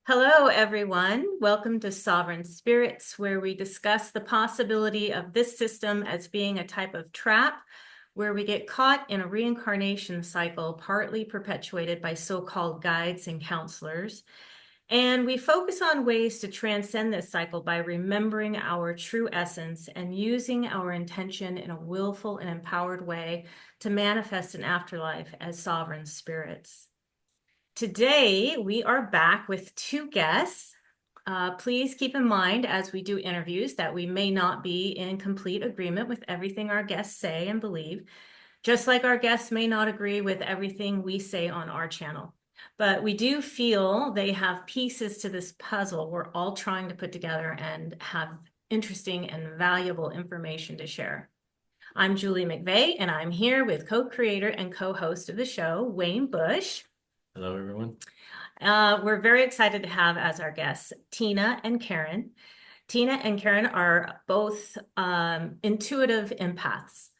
Hello, everyone. Welcome to Sovereign Spirits, where we discuss the possibility of this system as being a type of trap where we get caught in a reincarnation cycle, partly perpetuated by so-called guides and counselors. And we focus on ways to transcend this cycle by remembering our true essence and using our intention in a willful and empowered way to manifest an afterlife as sovereign spirits. Today, we are back with two guests. Please keep in mind as we do interviews that we may not be in complete agreement with everything our guests say and believe, just like our guests may not agree with everything we say on our channel. But we do feel they have pieces to this puzzle we're all trying to put together and have interesting and valuable information to share. I'm Julie McVeigh, and I'm here with co-creator and co-host of the show, Wayne Bush. Hello, everyone. We're very excited to have as our guests Tena and Karen. Tena and Karen are both intuitive empaths.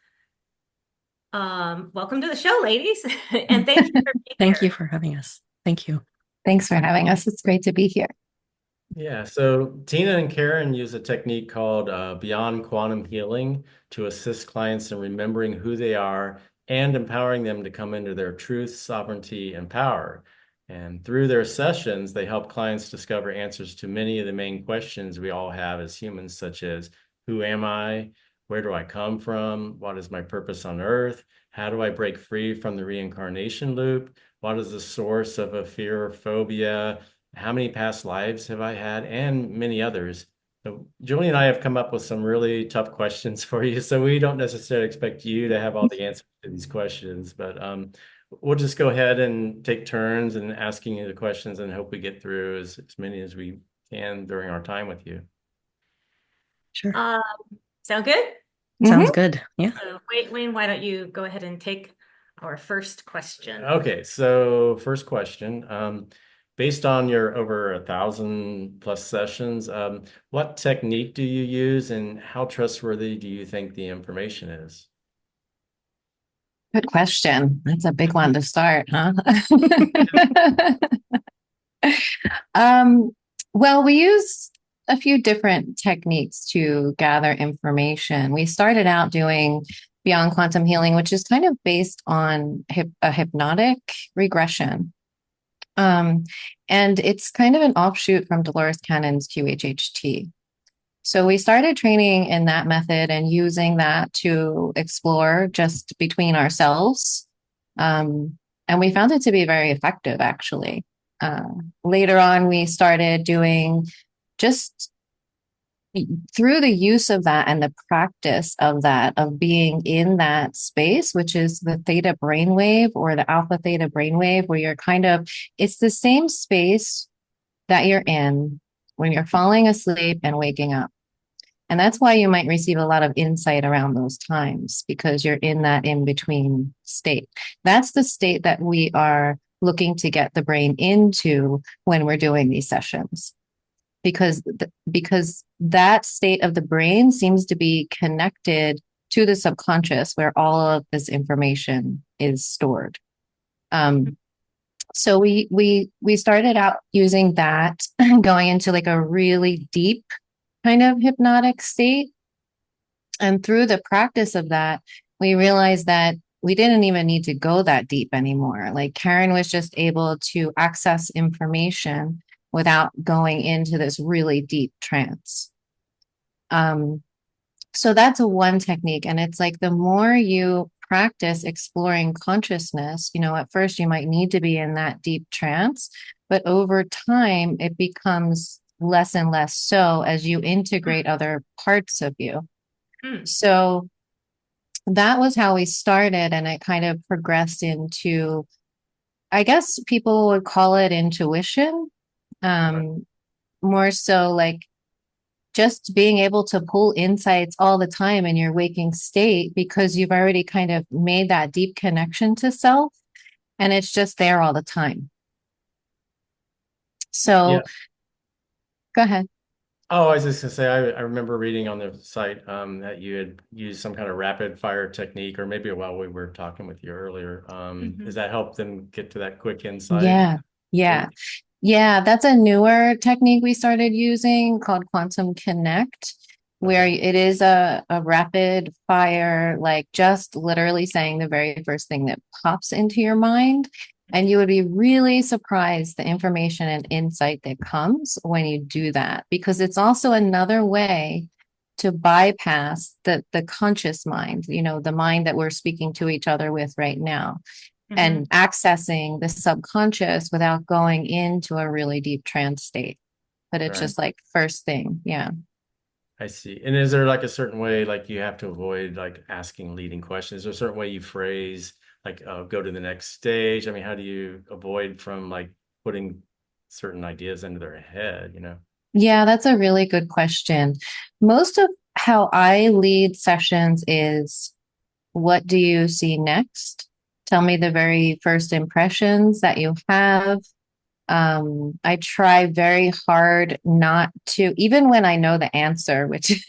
Welcome to the show, ladies, and thank you for being Thank here. you for having us. Thank you. Thanks for having us. It's great to be here. Yeah, so Tina and Karen use a technique called Beyond Quantum Healing to assist clients in remembering who they are and empowering them to come into their truth, sovereignty, and power. And through their sessions, they help clients discover answers to many of the main questions we all have as humans, such as who am I? Where do I come from? What is my purpose on earth? How do I break free from the reincarnation loop? What is the source of a fear or phobia? How many past lives have I had? And many others. So Julie and I have come up with some really tough questions for you. So we don't necessarily expect you to have all the answers to these questions, but we'll just go ahead and take turns in asking you the questions and hope we get through as many as we can during our time with you. Sure. Sound good? Sounds good. Yeah. So, Wayne, why don't you go ahead and take our first question? Okay, so first question. Based on your over 1,000+ sessions, what technique do you use and how trustworthy do you think the information is? Good question. That's a big one to start, huh? Well, we use a few different techniques to gather information. We started out doing Beyond Quantum Healing, which is kind of based on a hypnotic regression. And it's kind of an offshoot from Dolores Cannon's QHHT. So we started training in that method and using that to explore just between ourselves. And we found it to be very effective, actually. Later on, we started doing just through the use of that and the practice of that, of being in that space, which is the theta brainwave or the alpha theta brainwave, where you're it's the same space that you're in when you're falling asleep and waking up. And that's why you might receive a lot of insight around those times, because you're in that in-between state. That's the state that we are looking to get the brain into when we're doing these sessions. Because that state of the brain seems to be connected to the subconscious where all of this information is stored. So we started out using that, going into like a really deep kind of hypnotic state. And through the practice of that, we realized that we didn't even need to go that deep anymore. Like Karen was just able to access information without going into this really deep trance. So that's one technique. And it's like the more you practice exploring consciousness, at first you might need to be in that deep trance, but over time it becomes less and less so as you integrate other parts of you. So that was how we started, and it kind of progressed into, I guess people would call it intuition. More so like just being able to pull insights all the time in your waking state, because you've already kind of made that deep connection to self and it's just there all the time. So Yeah. Go ahead. Oh, I was just gonna say, I remember reading on the site that you had used some kind of rapid fire technique, or maybe while we were talking with you earlier. Does that help them get to that quick insight? Yeah. Yeah, that's a newer technique we started using called Quantum Connect, where Okay. it is a rapid fire, like just literally saying the very first thing that pops into your mind. And you would be really surprised the information and insight that comes when you do that, because it's also another way to bypass the conscious mind, the mind that we're speaking to each other with right now, and accessing the subconscious without going into a really deep trance state. But it's Right. just like first thing. Yeah. I see. And is there like a certain way, like you have to avoid like asking leading questions? Is there a certain way you phrase, like, go to the next stage? I mean, how do you avoid from like putting certain ideas into their head, you know? Yeah, that's a really good question. Most of how I lead sessions is, what do you see next? Tell me the very first impressions that you have. I try very hard not to, even when I know the answer, which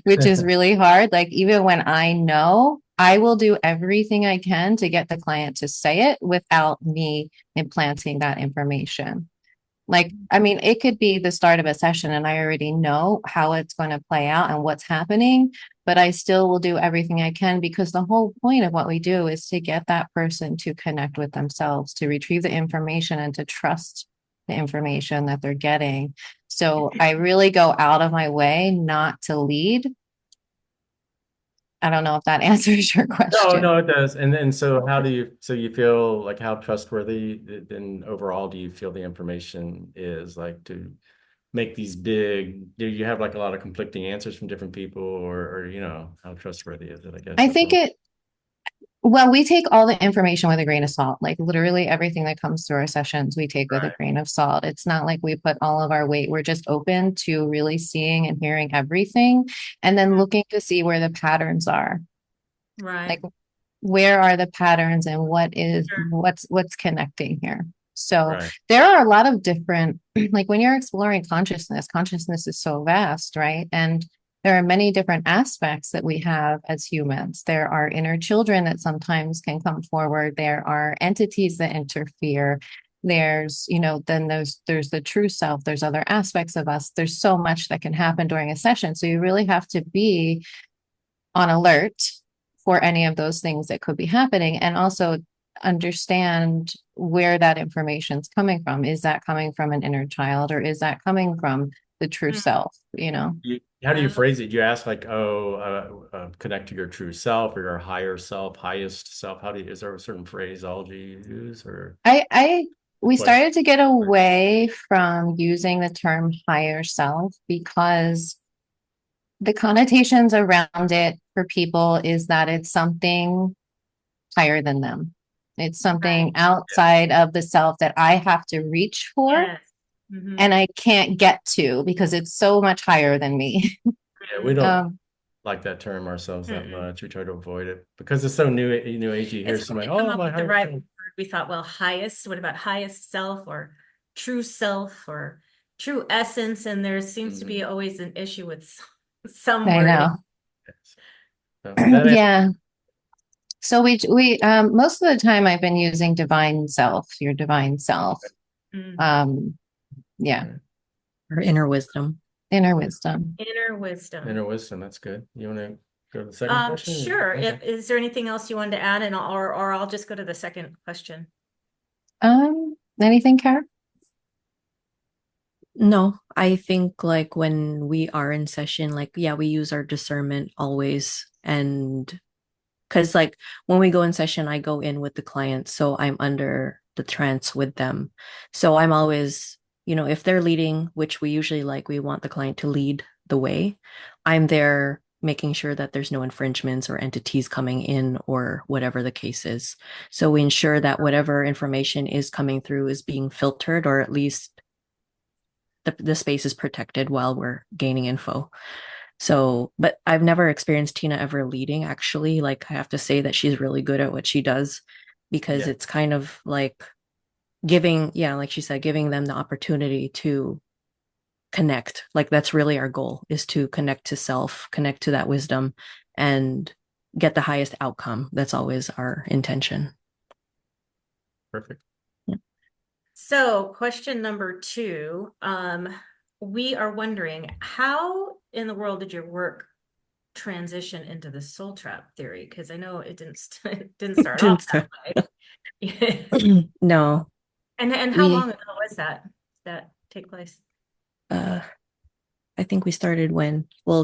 which is really hard. Like even when I know, I will do everything I can to get the client to say it without me implanting that information. Like, I mean, it could be the start of a session and I already know how it's going to play out and what's happening, but I still will do everything I can, because the whole point of what we do is to get that person to connect with themselves, to retrieve the information and to trust the information that they're getting. So I really go out of my way not to lead. I don't know if that answers your No, question. no, it does. And so so you feel like how trustworthy then overall do you feel the information is like to make these big, do you have like a lot of conflicting answers from different people or how trustworthy is it? I guess I that's think all. well, we take all the information with a grain of salt. Like literally everything that comes through our sessions, we take with a Right. grain of salt. It's not like we put all of our weight. We're just open to really seeing and hearing everything and then looking to see where the patterns are. Right. Like where are the patterns and Sure. what's connecting here. So Right. there are a lot of different, like when you're exploring consciousness is so vast, right? And there are many different aspects that we have as humans. There are inner children that sometimes can come forward. There are entities that interfere. There's, then there's the true self. There's other aspects of us. There's so much that can happen during a session. So you really have to be on alert for any of those things that could be happening, and also understand where that information is coming from. Is that coming from an inner child, or is that coming from the true Mm. self, How do you Right. phrase it? Do you ask like, connect to your true self or your higher self, highest self? Is there a certain phraseology you use or I we question? started to get away from using the term higher self, because the connotations around it for people is that it's something higher than them. It's Right. something outside of the self that I have to reach for Yes. Mm-hmm. and I can't get to because it's so much higher than me. Yeah, we don't um, like that term ourselves that Mm-mm. much. We try to avoid it because it's so new age. You hear It's hard somebody, to come oh, up my with the higher right self. word. We thought, well, highest, what about highest self or true self or true essence? And there seems to be Mhm. always an issue with some I wording. know. Yes. So that Yeah. So we most of the time I've been using divine self, your divine self. Mm. Um, yeah, answers. Or inner wisdom. inner wisdom. Inner wisdom. Inner wisdom. That's good. You want to go to the second question? Sure. Okay. Is there anything else you wanted to add, or I'll just go to the second question. Anything, Kara? No, I think like when we are in session, like, yeah, we use our discernment always. And because like when we go in session, I go in with the client. So I'm under the trance with them. So I'm always, if they're leading, which we usually like, we want the client to lead the way. I'm there making sure that there's no infringements or entities coming in or whatever the case is. So we ensure that whatever information is coming through is being filtered, or at least the space is protected while we're gaining info. So, but I've never experienced Tina ever leading, actually. Like, I have to say that she's really good at what she does, because Yeah. it's kind of like giving, yeah, like she said, giving them the opportunity to connect. Like, that's really our goal, is to connect to self, connect to that wisdom, and get the highest outcome. That's always our intention. Perfect. Yeah. So question number 2, we are wondering, how in the world did your work transition into the soul trap theory? Because I know it didn't start off that way. No, And how long we, ago was that take place? I think we started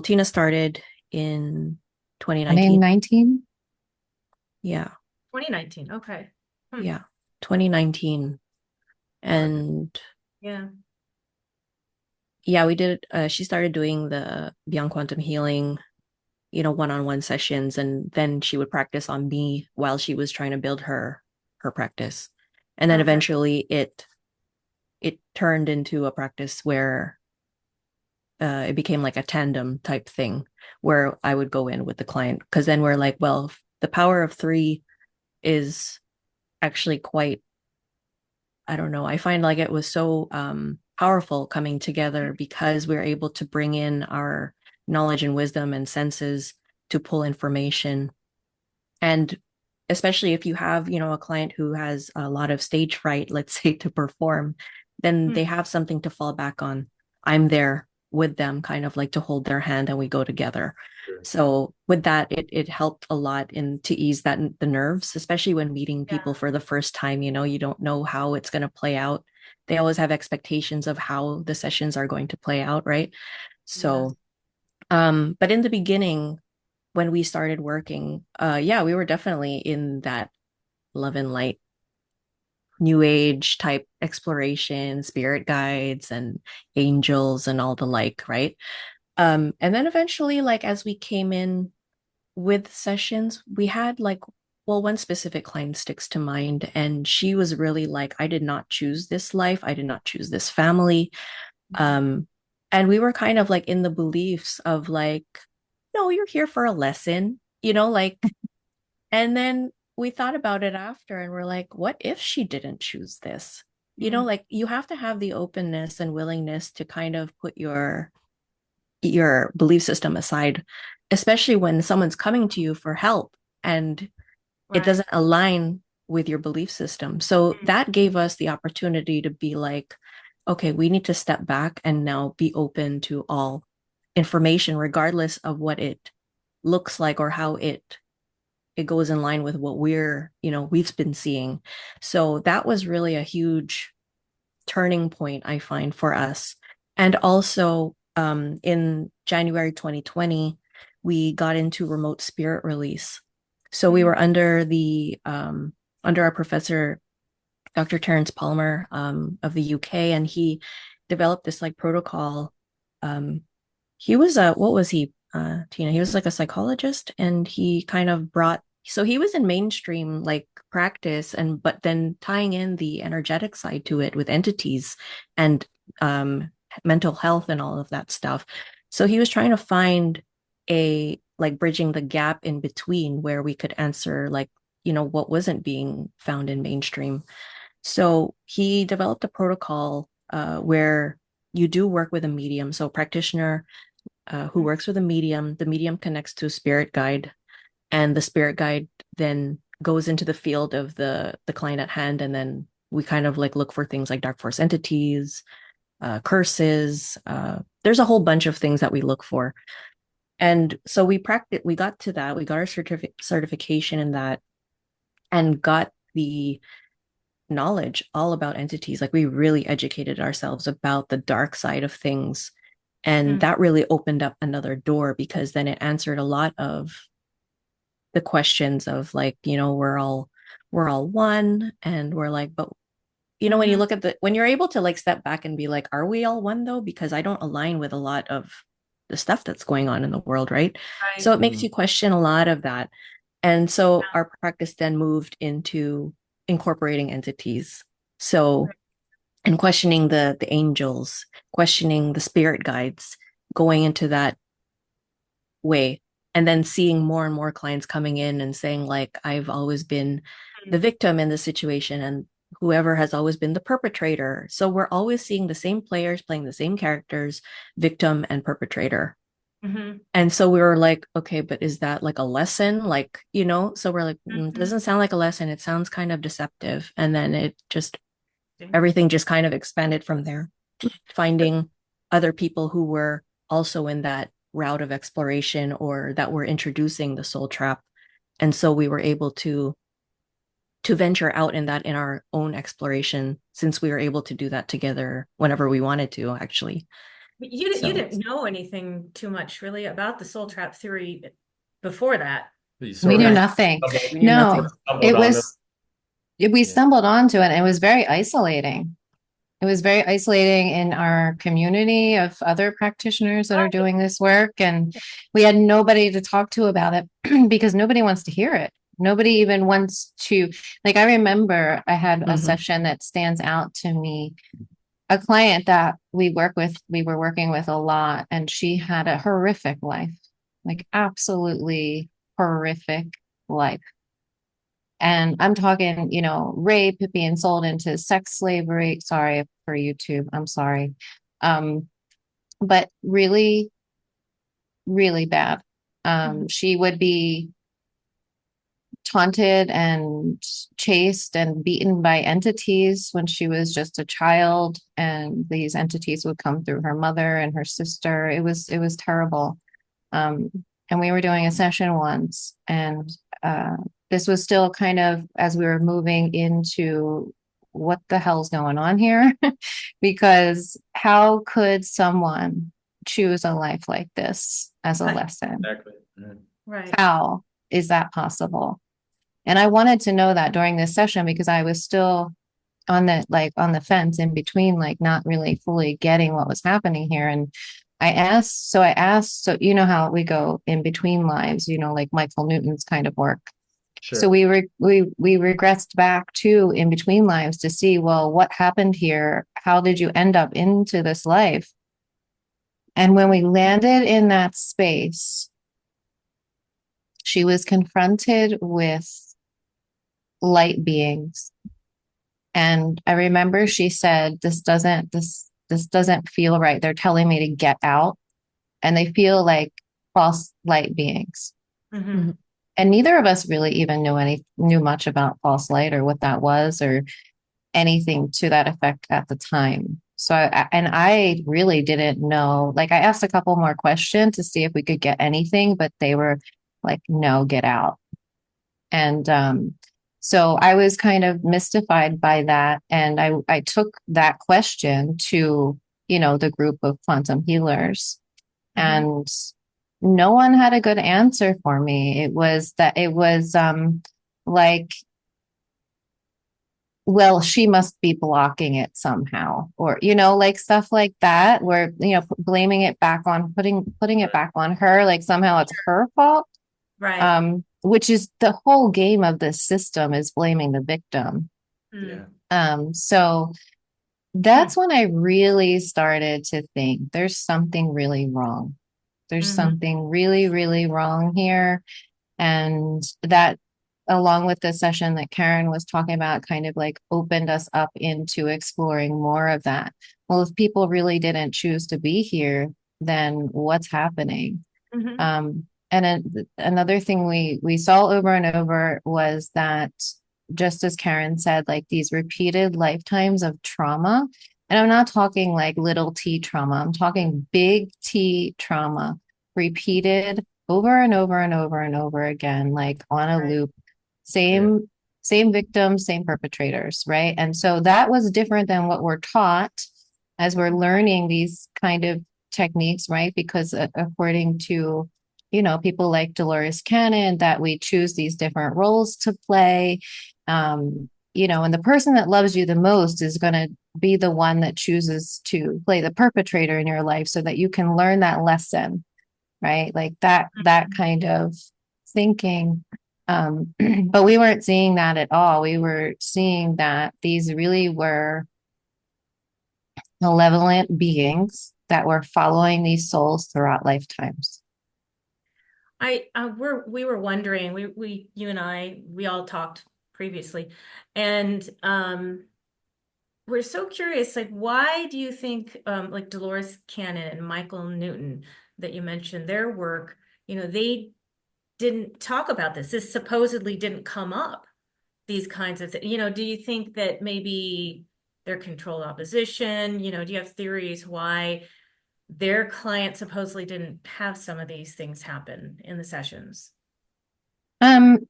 Tina started in 2019. 2019? Yeah. 2019. Okay. Yeah. 2019. And Yeah. yeah, we did, she started doing the Beyond Quantum Healing, one-on-one sessions, and then she would practice on me while she was trying to build her practice. And then Okay. eventually it turned into a practice where it became like a tandem type thing where I would go in with the client, because then we're like, well, the power of 3 is actually quite, I don't know, I find like it was so powerful coming together because we're able to bring in our knowledge and wisdom and senses to pull information. And especially if you have, a client who has a lot of stage fright, let's say, to perform, then they have something to fall back on. I'm there with them, kind of like to hold their hand, and we go together. Sure. So with that, it helped a lot to ease the nerves, especially when meeting people for the first time. You don't know how it's going to play out. They always have expectations of how the sessions are going to play out, right? So, but in the beginning, when we started working, yeah, we were definitely in that love and light, new age type exploration, spirit guides and angels and all the like, right? And then eventually, like as we came in with sessions, we had one specific client sticks to mind, and she was really like, I did not choose this life, I did not choose this family. And we were kind of like in the beliefs of like, no, you're here for a lesson, like, and then we thought about it after and we're like, what if she didn't choose this? Like you have to have the openness and willingness to kind of put your belief system aside, especially when someone's coming to you for help and it doesn't align with your belief system. So that gave us the opportunity to be like, okay, we need to step back and now be open to all information, regardless of what it looks like or how it goes in line with what we've been seeing. So that was really a huge turning point, I find, for us. And also in January 2020, we got into remote spirit release. So we were under our professor, Dr. Terence Palmer of the UK, and he developed this like protocol. He was what was he, Tina? He was like a psychologist, and he kind of so he was in mainstream like practice, but then tying in the energetic side to it with entities and mental health and all of that stuff. So he was trying to find a like bridging the gap in between where we could answer like, what wasn't being found in mainstream. So he developed a protocol where you do work with a medium. So a practitioner who works with the medium connects to a spirit guide, and the spirit guide then goes into the field of the client at hand, and then we kind of like look for things like dark force entities, curses. There's a whole bunch of things that we look for. And so we got to that. We got our certification in that and got the knowledge all about entities. Like we really educated ourselves about the dark side of things. And that really opened up another door, because then it answered a lot of the questions of like, we're all one, and we're like, but when you look at when you're able to like step back and be like, are we all one though? Because I don't align with a lot of the stuff that's going on in the world, right? So it makes you question a lot of that. And so our practice then moved into incorporating entities. So, and questioning the angels, questioning the spirit guides, going into that way, and then seeing more and more clients coming in and saying like, I've always been the victim in this situation, and whoever has always been the perpetrator. So we're always seeing the same players playing the same characters, victim and perpetrator. And so we were like, okay, but is that like a lesson? Like, so we're like, it doesn't sound like a lesson. It sounds kind of deceptive. And then it just everything just kind of expanded from there, finding other people who were also in that route of exploration or that were introducing the soul trap. And so we were able to venture out in that in our own exploration, since we were able to do that together whenever we wanted to, actually. But you didn't know anything too much really about the soul trap theory before that. We knew nothing. No, it was, we stumbled onto it and it was very isolating. It was very isolating in our community of other practitioners that are doing this work. And we had nobody to talk to about it because nobody wants to hear it. Nobody even wants to, like, I remember I had a session that stands out to me. A client that we were working with a lot, and she had a horrific life, like absolutely horrific life. And I'm talking, rape, being sold into sex slavery. Sorry for YouTube. I'm sorry. But really, really bad. She would be taunted and chased and beaten by entities when she was just a child. And these entities would come through her mother and her sister. It was terrible. And we were doing a session once, and this was still kind of as we were moving into what the hell's going on here? Because how could someone choose a life like this as a lesson? Exactly. Right. How is that possible? And I wanted to know that during this session because I was still on the fence in between, like not really fully getting what was happening here. And I asked, so you know how we go in between lives, like Michael Newton's kind of work. Sure. So we regressed back to in between lives to see, well, what happened here? How did you end up into this life? And when we landed in that space, she was confronted with light beings. And I remember she said, this doesn't feel right. They're telling me to get out, and they feel like false light beings. And neither of us really even knew much about false light or what that was or anything to that effect at the time. So I really didn't know. Like, I asked a couple more questions to see if we could get anything, but they were like, no, get out. And so I was kind of mystified by that. And I took that question to, the group of quantum healers. And no one had a good answer for me. It was like, well, she must be blocking it somehow, or, like stuff like that, where, blaming it back on, putting it back on her, like somehow it's her fault. Right. Which is the whole game of this system, is blaming the victim. So that's when I really started to think there's something really wrong. There's something really, really wrong here. And that, along with the session that Karen was talking about, kind of like opened us up into exploring more of that. Well, if people really didn't choose to be here, then what's happening? And another thing we saw over and over was that, just as Karen said, like these repeated lifetimes of trauma. And I'm not talking like little t trauma. I'm talking big T trauma, repeated over and over and over and over again, like on a loop. Same victims, same perpetrators, right? And so that was different than what we're taught as we're learning these kind of techniques, right? Because according to people like Dolores Cannon, that we choose these different roles to play. And the person that loves you the most is going to be the one that chooses to play the perpetrator in your life so that you can learn that lesson, right? Like that kind of thinking. But we weren't seeing that at all. We were seeing that these really were malevolent beings that were following these souls throughout lifetimes. We were wondering, you and I, we all talked previously, and we're so curious, like, why do you think like Dolores Cannon and Michael Newton that you mentioned, their work, they didn't talk about this. This supposedly didn't come up, these kinds of things. Do you think that maybe their controlled opposition? You know, do you have theories why their client supposedly didn't have some of these things happen in the sessions? There's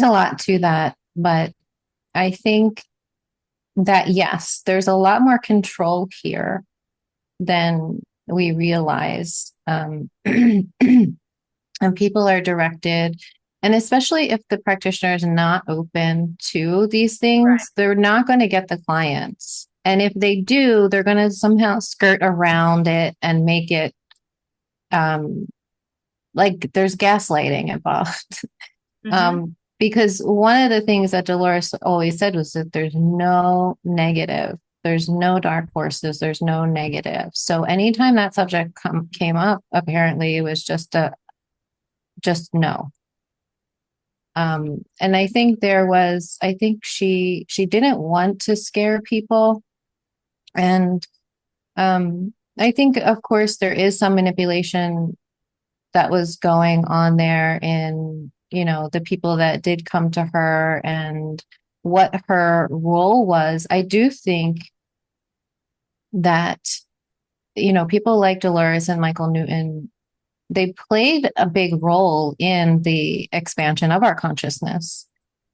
a lot to that, but I think that yes, there's a lot more control here than we realize. And people are directed, and especially if the practitioner is not open to these things, they're not going to get the clients. And if they do, they're going to somehow skirt around it and make it like there's gaslighting involved. Because one of the things that Dolores always said was that there's no negative, there's no dark forces, there's no negative. So anytime that subject came up, apparently it was just no. And I think she didn't want to scare people. And I think, of course, there is some manipulation that was going on there in, you know, the people that did come to her and what her role was. I do think that, you know, people like Dolores and Michael Newton, they played a big role in the expansion of our consciousness,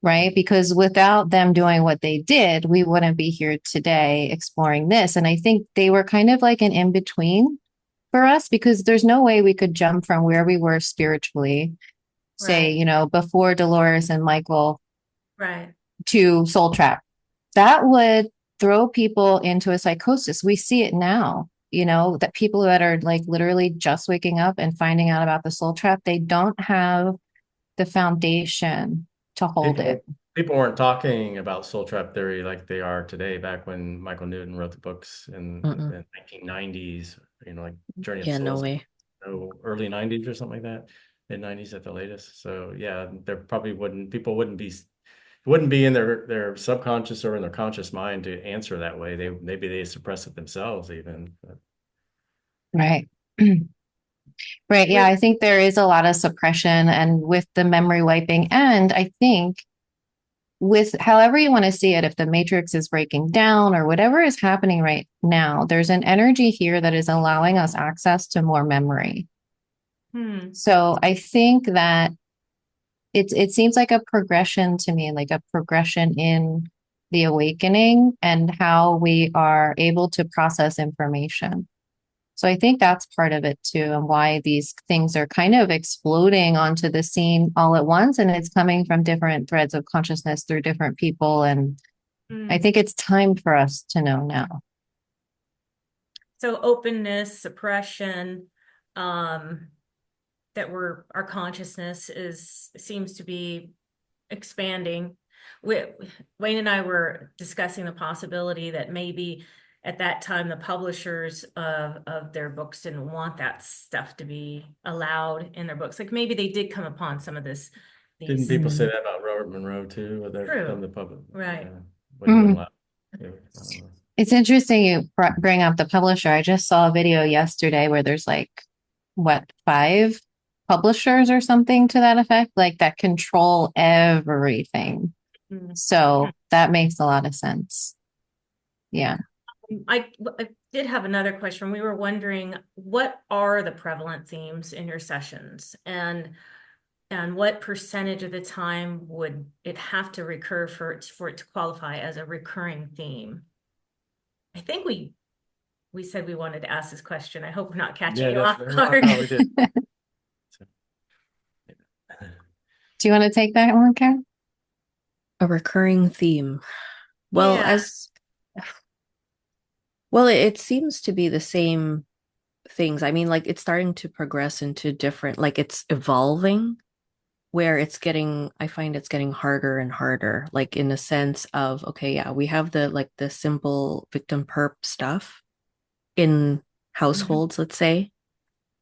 right? Because without them doing what they did, we wouldn't be here today exploring this. And I think they were kind of like an in between for us, because there's no way we could jump from where we were spiritually, say, you know, before Dolores and Michael, to Soul Trap. That would throw people into a psychosis. We see it now, you know, that people that are like literally just waking up and finding out about the Soul Trap, they don't have the foundation to hold it. People weren't talking about soul trap theory like they are today, back when Michael Newton wrote the books in the 1990s, you know, like Journey of Souls. No way. Early 90s or something like that, mid 90s at the latest. So yeah, there probably wouldn't be in their subconscious or in their conscious mind to answer that way. Maybe they suppress it themselves even. But. Right. Right. Yeah, I think there is a lot of suppression, and with the memory wiping, and I think with however you want to see it, if the matrix is breaking down or whatever is happening right now, there's an energy here that is allowing us access to more memory. So I think that it seems like a progression to me, like a progression in the awakening and how we are able to process information. So I think that's part of it too, and why these things are kind of exploding onto the scene all at once. And it's coming from different threads of consciousness through different people. And I think it's time for us to know now. So openness, suppression, our consciousness seems to be expanding. Wayne and I were discussing the possibility that maybe at that time the publishers of their books didn't want that stuff to be allowed in their books. Like maybe they did come upon some of this. Didn't people say that about Robert Monroe too? True. The public, right? It's interesting you bring up the publisher. I just saw a video yesterday where there's like, 5 publishers or something to that effect, like that control everything. So that makes a lot of sense. Yeah. I did have another question. We were wondering, what are the prevalent themes in your sessions, and what percentage of the time would it have to recur for it to qualify as a recurring theme? I think we said we wanted to ask this question. I hope we're not catching you off guard. No, we did. Do you want to take that one, Karen? A recurring theme. Well, it seems to be the same things. I mean, like it's starting to progress into different, like it's evolving, where I find it's getting harder and harder, like in the sense of, okay, yeah, we have the simple victim perp stuff in households, let's say,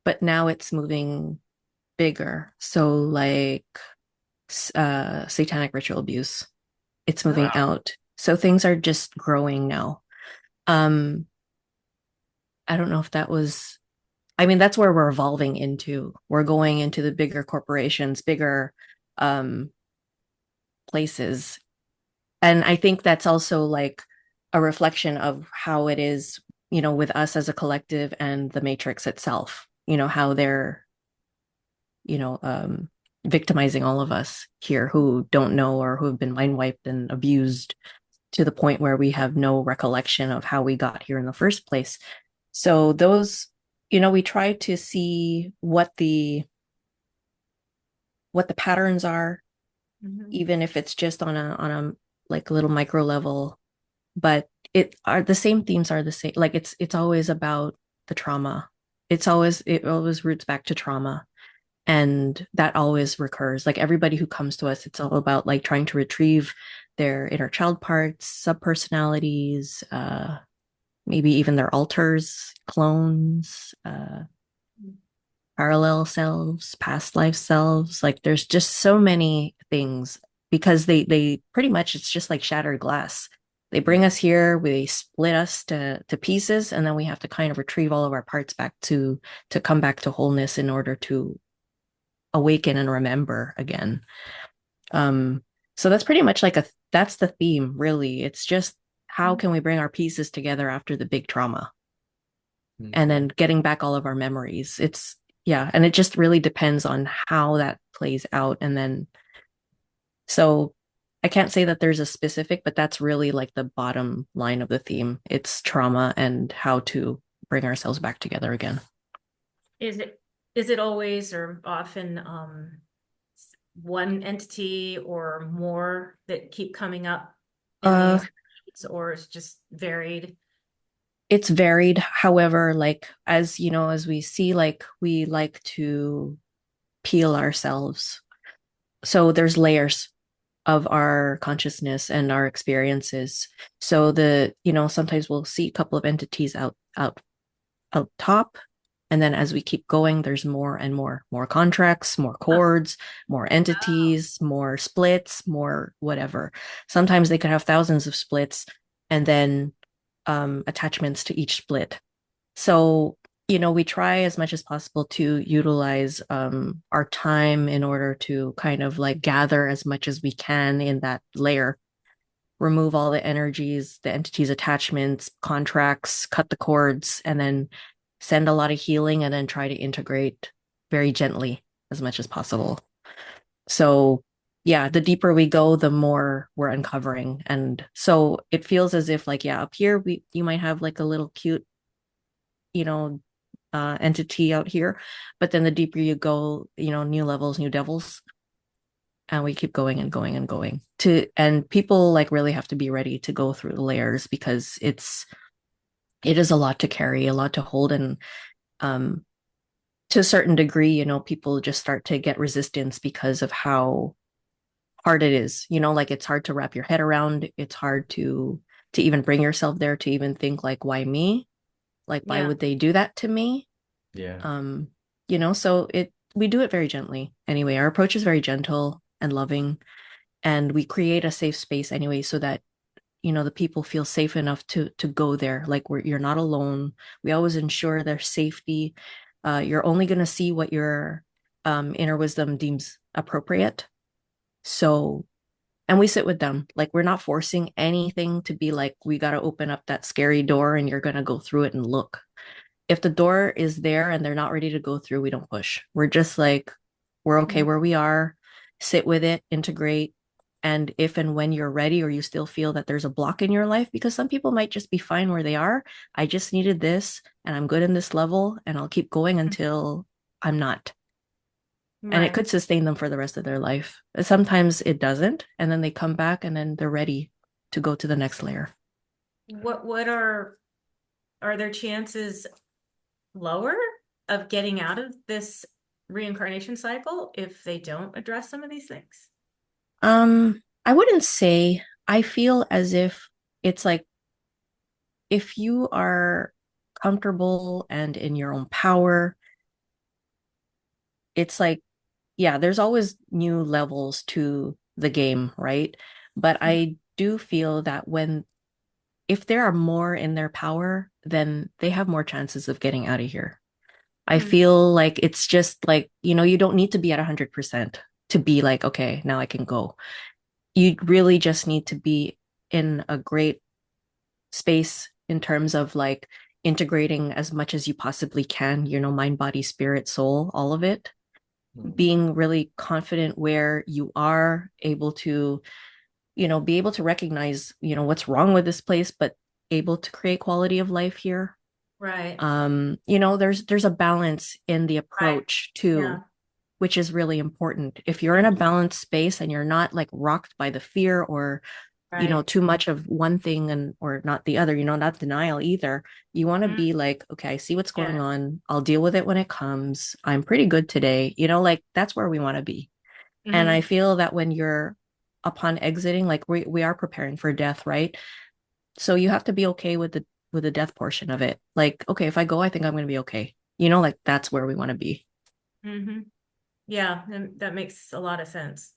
but now it's moving bigger. So like satanic ritual abuse, it's moving out. So things are just growing now. I don't know if that was, I mean, that's where we're evolving into. We're going into the bigger corporations, bigger places. And I think that's also like a reflection of how it is, with us as a collective and the matrix itself, how they're, you know, um, victimizing all of us here who don't know or who have been mind wiped and abused to the point where we have no recollection of how we got here in the first place. So those, we try to see what the patterns are, even if it's just on a like little micro level, but the same themes are the same. Like it's always about the trauma. It always roots back to trauma. And that always recurs. Like everybody who comes to us, it's all about like trying to retrieve their inner child parts, subpersonalities, maybe even their alters, clones, parallel selves, past life selves. Like there's just so many things because they pretty much, it's just like shattered glass. They bring us here, they split us to pieces, and then we have to kind of retrieve all of our parts back to come back to wholeness in order to awaken and remember again. So that's pretty much like that's the theme, really. It's just how can we bring our pieces together after the big trauma and then getting back all of our memories. And it just really depends on how that plays out. And then, so I can't say that there's a specific, but that's really like the bottom line of the theme. It's trauma and how to bring ourselves back together again. Is it always or often one entity or more that keep coming up in these, or it's just varied? It's varied. However, like as we see, like we like to peel ourselves. So there's layers of our consciousness and our experiences. So sometimes we'll see a couple of entities out top. And then as we keep going, there's more and more contracts, more cords, more entities, more splits, more whatever. Sometimes they could have thousands of splits and then attachments to each split. So, we try as much as possible to utilize our time in order to kind of like gather as much as we can in that layer, remove all the energies, the entities, attachments, contracts, cut the cords, and then send a lot of healing and then try to integrate very gently as much as possible. So yeah, the deeper we go, the more we're uncovering. And so it feels as if like, up here, you might have like a little cute, entity out here, but then the deeper you go, new levels, new devils. And we keep going and going and going and people like really have to be ready to go through the layers because it is a lot to carry, a lot to hold. And to a certain degree, people just start to get resistance because of how hard it is, like it's hard to wrap your head around. It's hard to even bring yourself there, to even think like, why me? Like, why would they do that to me? Yeah. So we do it very gently. Anyway, our approach is very gentle and loving, and we create a safe space anyway, so that the people feel safe enough to go there. Like you're not alone. We always ensure their safety. You're only going to see what your inner wisdom deems appropriate. So, and we sit with them. Like we're not forcing anything to be like, we got to open up that scary door and you're going to go through it and look. If the door is there and they're not ready to go through, we don't push. We're just like, we're okay where we are, sit with it, integrate. And if and when you're ready, or you still feel that there's a block in your life, because some people might just be fine where they are. I just needed this and I'm good in this level and I'll keep going until I'm not. Right. And it could sustain them for the rest of their life. Sometimes it doesn't. And then they come back and then they're ready to go to the next layer. What are their chances lower of getting out of this reincarnation cycle if they don't address some of these things? I wouldn't say. I feel as if it's like, if you are comfortable and in your own power, it's like, there's always new levels to the game, right? But I do feel that if there are more in their power, then they have more chances of getting out of here. I feel like it's just like, you don't need to be at 100% to be like, okay, now I can go. you really just need to be in a great space in terms of like integrating as much as you possibly can, mind, body, spirit, soul, all of it. Being really confident where you are able to, be able to recognize, what's wrong with this place, but able to create quality of life here. Right. There's a balance in the approach too, Yeah. which is really important. If you're in a balanced space and you're not like rocked by the fear or Right. too much of one thing or not the other, not denial either. You want to be like, okay, I see what's going on. I'll deal with it when it comes. I'm pretty good today. Like that's where we want to be. And I feel that when you're upon exiting, like we are preparing for death, right? So you have to be okay with the death portion of it. Like, okay, if I go, I think I'm going to be okay. Like that's where we want to be. Yeah, and that makes a lot of sense.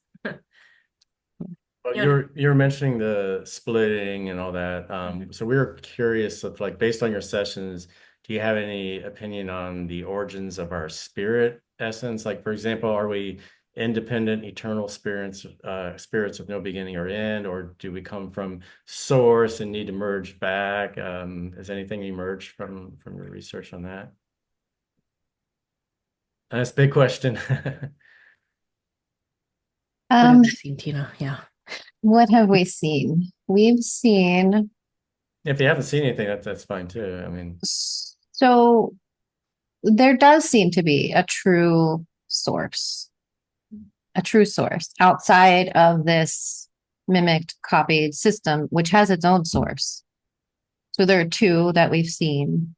Well, you're mentioning the splitting and all that. So we were curious of like based on your sessions, do you have any opinion on the origins of our spirit essence? Like, for example, are we independent, eternal spirits with no beginning or end, or do we come from source and need to merge back? Has anything emerged from your research on that? That's a big question. What have you seen, Tina? Yeah. What have we seen? We've seen. If you haven't seen anything, that's fine too. I mean, So there does seem to be a true source outside of this mimicked, copied system, which has its own source. So there are two that we've seen.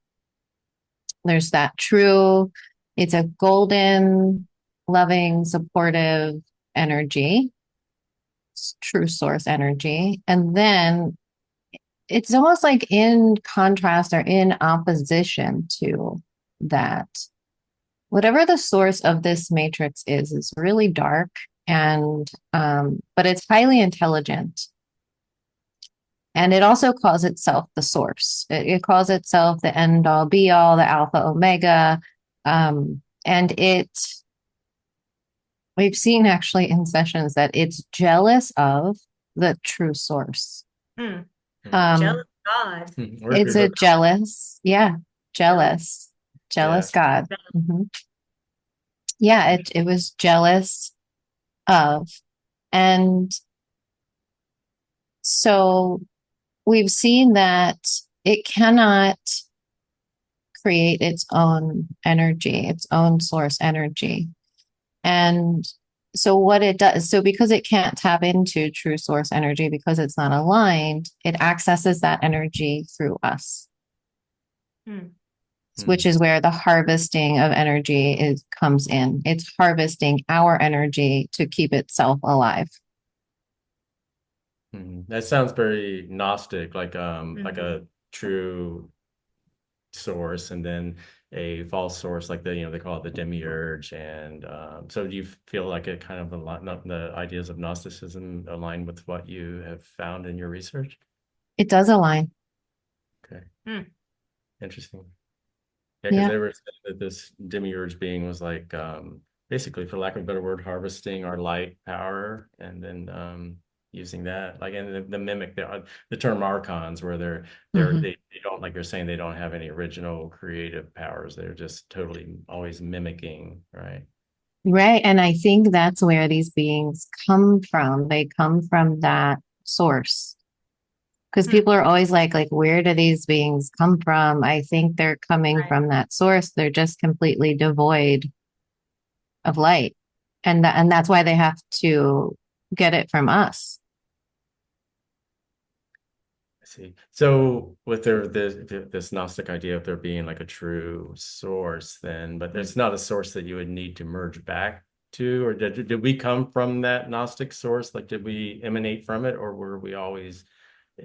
There's that true, it's a golden, loving, supportive energy, true source energy. And then it's almost like in contrast or in opposition to that. Whatever the source of this matrix is really dark and but it's highly intelligent. And it also calls itself the source. It calls itself the end all be all, the alpha omega. And we've seen actually in sessions that it's jealous of the true source. Jealous God. It's a jealous God. Yeah, it was jealous of. And so we've seen that it cannot create its own energy, its own source energy. And so what it does, so because it can't tap into true source energy because it's not aligned, it accesses that energy through us. Which is where the harvesting of energy comes in. It's harvesting our energy to keep itself alive. That sounds very Gnostic, like a true source and then a false source, like they call it the demiurge. And so do you feel like it kind of the ideas of Gnosticism align with what you have found in your research? It does align. Okay. Interesting. Yeah, because they were saying that this demiurge being was like basically, for lack of a better word, harvesting our light power and then using that, like, and the mimic the term archons, where they don't, like you're saying, they don't have any original creative powers. They're just totally always mimicking, right? Right. And I think that's where these beings come from. They come from that source. Because people are always like, where do these beings come from? I think they're coming from that source. They're just completely devoid of light. And that's why they have to get it from us. I see. So with this Gnostic idea of there being like a true source, then, but it's not a source that you would need to merge back to, or did we come from that Gnostic source? Like, did we emanate from it, or were we always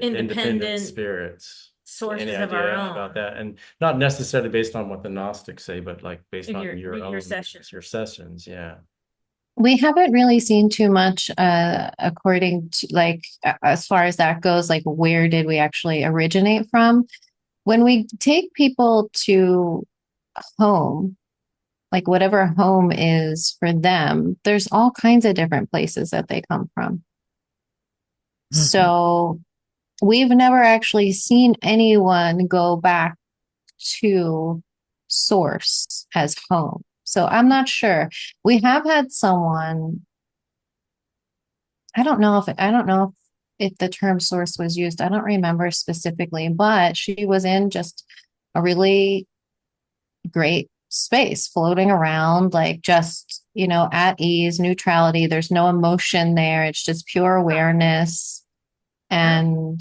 independent spirits? Sources Any of our idea own about that? And not necessarily based on what the Gnostics say, but like based on your own sessions. Yeah. We haven't really seen too much according to as far as that goes, like where did we actually originate from? When we take people to home, like whatever home is for them, there's all kinds of different places that they come from. So we've never actually seen anyone go back to source as home. So I'm not sure. We have had someone, I don't know if the term source was used. I don't remember specifically, but she was in just a really great space, floating around, like just, at ease, neutrality. There's no emotion there. It's just pure awareness. And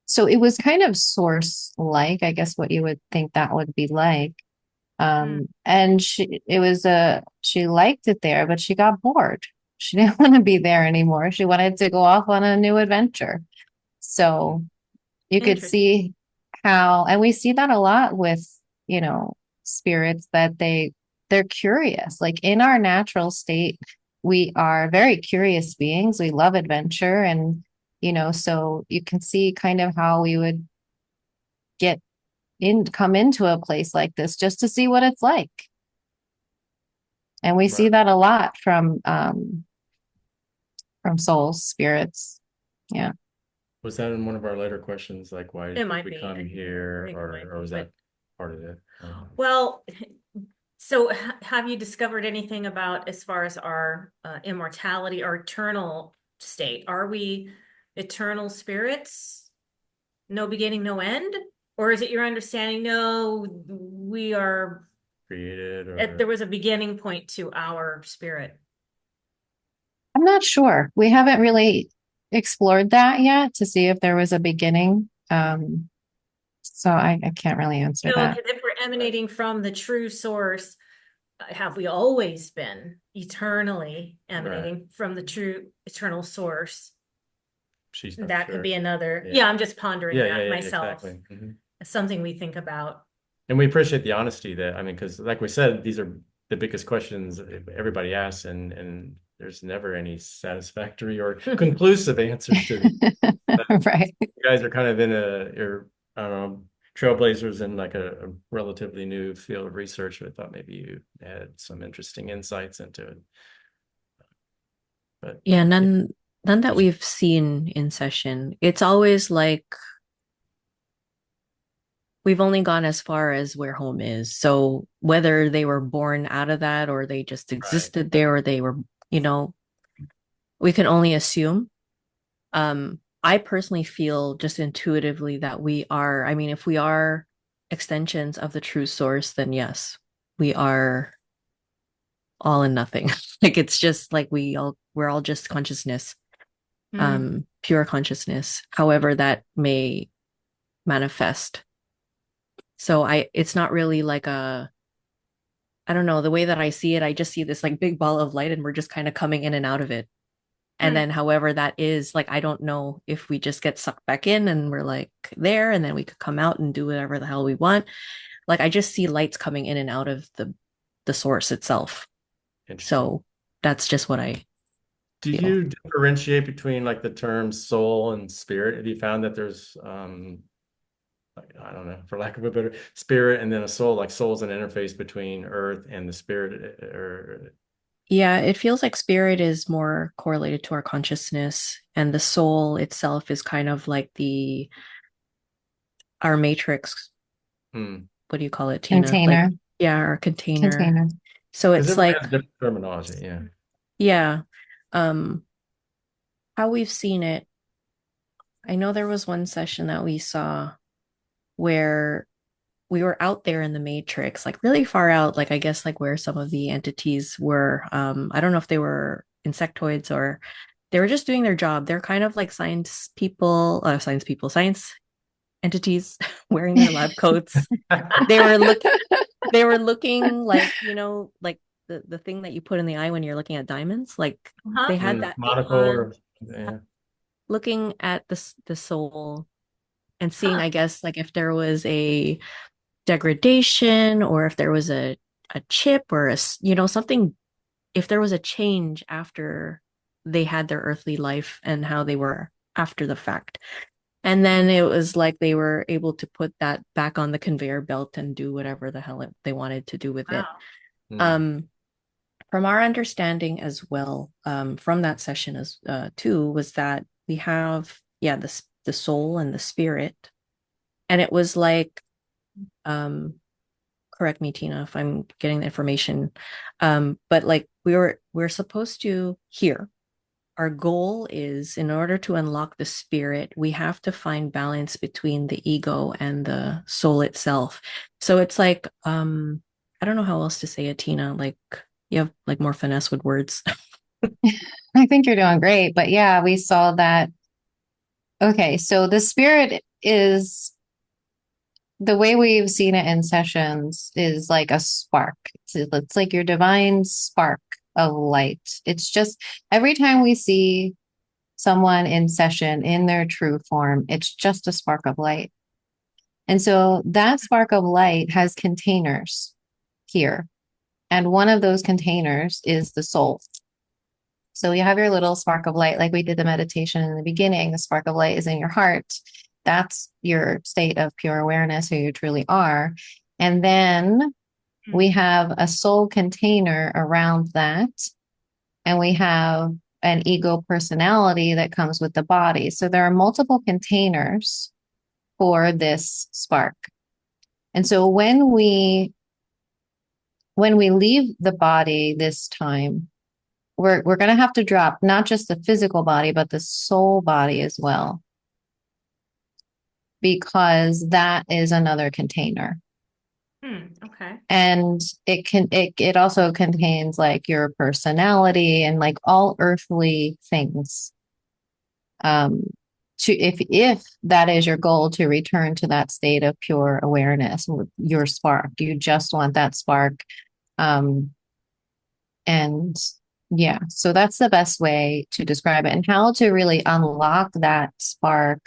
so it was kind of source like, I guess what you would think that would be like. And she liked it there, but she got bored. She didn't want to be there anymore. She wanted to go off on a new adventure. So you could Interesting. see how, and we see that a lot with, spirits that they're curious. Like in our natural state, we are very curious beings. We love adventure. And, so you can see kind of how we would come into a place like this just to see what it's like. And we see Right. that a lot from souls, spirits. Yeah. Was that in one of our later questions? Like, why It did might we be. come I here, think it might or be, was but that part of it? well, so have you discovered anything about as far as our immortality, our eternal state? Are we eternal spirits? No beginning, no end? Or is it your understanding, no, we are, Created, there or was a beginning point to our spirit? I'm not sure. We haven't really explored that yet to see if there was a beginning. So I can't really answer So, that. because if we're emanating from the true source, have we always been eternally emanating from the true eternal source? she's not That could sure. be another. Yeah. Yeah, I'm just pondering Yeah, that yeah, myself. exactly. Mhm. It's something we think about. And we appreciate the honesty that, I mean, because like we said, these are the biggest questions everybody asks, and there's never any satisfactory or conclusive answers to them. Right. You guys are kind of you're, I don't know, trailblazers in like a relatively new field of research. I thought maybe you had some interesting insights into it. But Yeah, none that we've seen in session. It's always like we've only gone as far as where home is. So whether they were born out of that or they just right. existed there or they were, we can only assume. I personally feel just intuitively that we are, I mean, if we are extensions of the true source, then yes, we are all and nothing. Like it's just like we're all just consciousness, pure consciousness, however that may manifest. So it's not really like I don't know, the way that I see it, I just see this like big ball of light and we're just kind of coming in and out of it. And then however that is, like I don't know if we just get sucked back in and we're like there and then we could come out and do whatever the hell we want. Like I just see lights coming in and out of the source itself. So that's just what I Do feel. you differentiate between like the terms soul and spirit? Have you found that there's like, I don't know, for lack of a better, spirit and then a soul, like soul's an interface between earth and the spirit, or Yeah, it feels like spirit is more correlated to our consciousness, and the soul itself is kind of like our matrix. What do you call it, Tina? Container. Like, yeah, our container. Container. So because it's everyone like, has different terminology. Yeah. yeah, how we've seen it. I know there was one session that we saw where we were out there in the matrix, like really far out, like I guess like where some of the entities were. I don't know if they were insectoids or they were just doing their job. They're kind of like science entities wearing their lab coats. They were looking like, like the thing that you put in the eye when you're looking at diamonds. Like they had that Monocle on, or yeah. looking at the soul and seeing, I guess, like if there was a degradation or if there was a chip or something, if there was a change after they had their earthly life and how they were after the fact. And then it was like they were able to put that back on the conveyor belt and do whatever the hell they wanted to do with it. From our understanding as well, from that session as too, was that we have, yeah, the soul and the spirit. And it was like, correct me, Tina, if I'm getting the information. But like we're supposed to hear. Our goal is, in order to unlock the spirit, we have to find balance between the ego and the soul itself. So it's like, I don't know how else to say it, Tina. Like you have like more finesse with words. I think you're doing great. But yeah, we saw that. Okay, so the spirit is the way we've seen it in sessions is like a spark. It's like your divine spark of light. It's just every time we see someone in session in their true form, it's just a spark of light. And so that spark of light has containers here. And one of those containers is the soul. So you have your little spark of light, like we did the meditation in the beginning. The spark of light is in your heart. That's your state of pure awareness, who you truly are. And then we have a soul container around that. And we have an ego personality that comes with the body. So there are multiple containers for this spark. And so when we leave the body this time, we're going to have to drop not just the physical body, but the soul body as well, because that is another container. Okay. And it also contains like your personality and like all earthly things. If that is your goal, to return to that state of pure awareness, your spark, you just want that spark. And yeah, so that's the best way to describe it, and how to really unlock that spark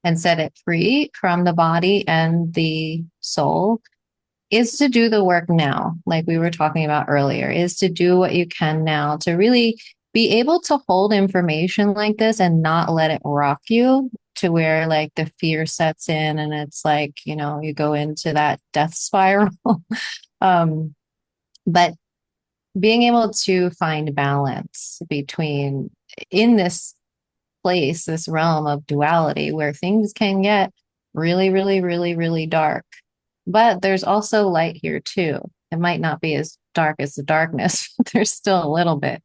and set it free from the body and the soul is to do the work now, like we were talking about earlier, is to do what you can now to really be able to hold information like this and not let it rock you to where like the fear sets in and it's like, you go into that death spiral. But being able to find balance between in this place, this realm of duality where things can get really, really, really, really dark. But there's also light here too. It might not be as dark as the darkness, but there's still a little bit.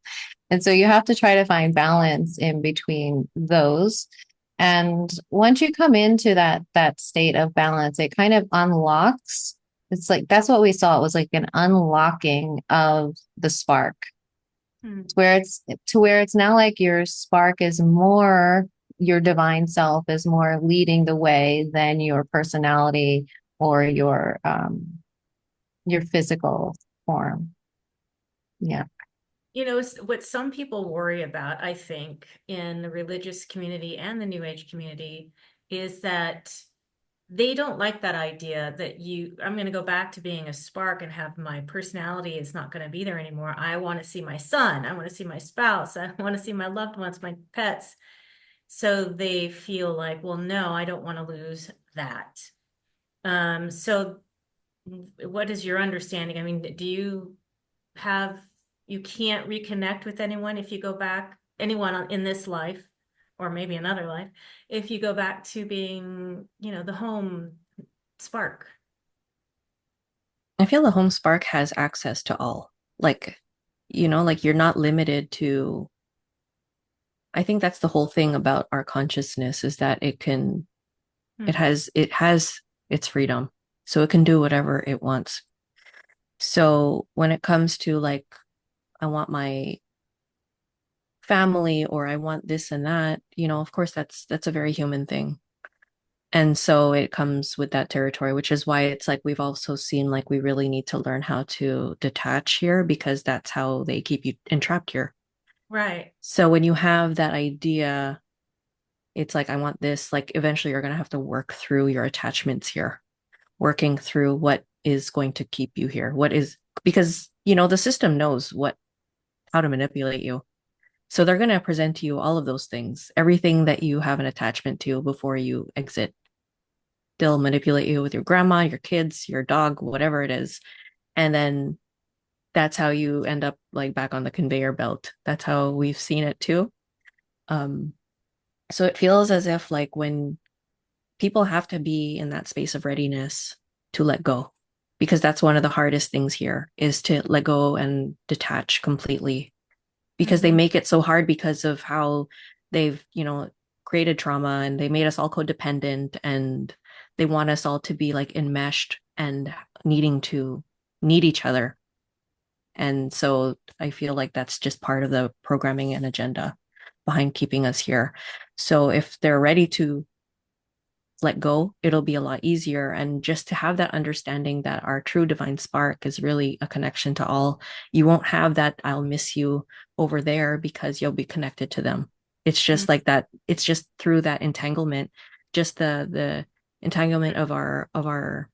And so you have to try to find balance in between those. And once you come into that state of balance, it kind of unlocks. It's like that's what we saw. It was like an unlocking of the spark. Where it's now like your spark is more, your divine self is more leading the way than your personality or your physical form. Yeah. What some people worry about, I think, in the religious community and the New Age community is that they don't like that idea that I'm going to go back to being a spark and have my personality is not going to be there anymore. I want to see my son. I want to see my spouse. I want to see my loved ones, my pets. So they feel like, well, no, I don't want to lose that. So what is your understanding? I mean, you can't reconnect with anyone if you go back, anyone in this life, or maybe another life, if you go back to being, the home spark. I feel the home spark has access to all. Like, like you're not limited to. I think that's the whole thing about our consciousness, is that it has its freedom. So it can do whatever it wants. So when it comes to like, I want my family or I want this and that, of course that's a very human thing. And so it comes with that territory, which is why it's like we've also seen like we really need to learn how to detach here, because that's how they keep you entrapped here. Right. So when you have that idea, it's like, I want this, like eventually you're going to have to work through your attachments here, working through what is going to keep you here. Because, the system knows how to manipulate you. So they're going to present to you all of those things, everything that you have an attachment to before you exit. They'll manipulate you with your grandma, your kids, your dog, whatever it is. And then that's how you end up like back on the conveyor belt. That's how we've seen it too. So it feels as if like when people have to be in that space of readiness to let go, because that's one of the hardest things here is to let go and detach completely, because they Mhm. make it so hard because of how they've, created trauma, and they made us all codependent, and they want us all to be like enmeshed and needing to need each other. And so I feel like that's just part of the programming and agenda behind keeping us here. So if they're ready to let go, it'll be a lot easier. And just to have that understanding that our true divine spark is really a connection to all, you won't have that I'll miss you over there, because you'll be connected to them. It's just like that. It's just through that entanglement, just the entanglement of our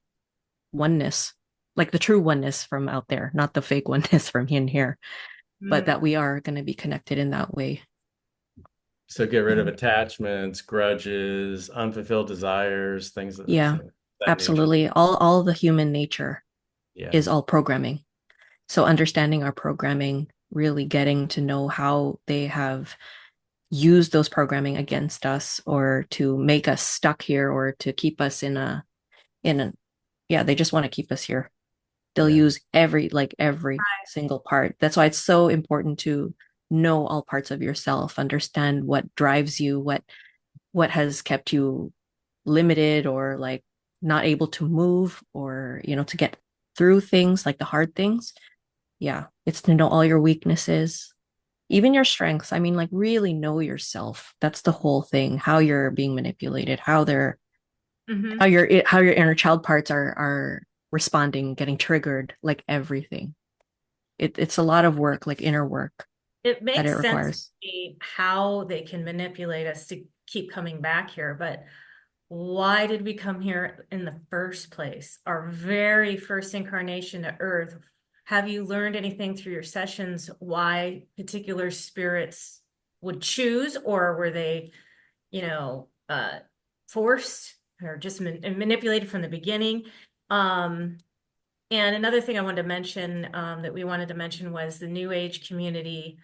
oneness, like the true oneness from out there, not the fake oneness from in here, but Mm. that we are going to be connected in that way. So get rid of attachments, grudges, unfulfilled desires, things of Yeah, that nature. absolutely. All the human nature Yeah. is all programming. So understanding our programming, really getting to know how they have used those programming against us, or to make us stuck here, or to keep us in a yeah, they just want to keep us here. They'll Yeah. use every single part. That's why it's so important to know all parts of yourself, understand what drives you, what has kept you limited, or like not able to move, or to get through things, like the hard things. Yeah, it's to know all your weaknesses, even your strengths. I mean, like really know yourself. That's the whole thing. How you're being manipulated, Mhm. how your inner child parts are responding, getting triggered, like everything. It's a lot of work, like inner work, It that it makes sense to requires. me how they can manipulate us to keep coming back here, but why did we come here in the first place? Our very first incarnation to Earth. Have you learned anything through your sessions why particular spirits would choose, or were they, you know, uh, forced or just manipulated from the beginning? Um, and another thing I wanted to mention, that we wanted to mention, was the New Age community.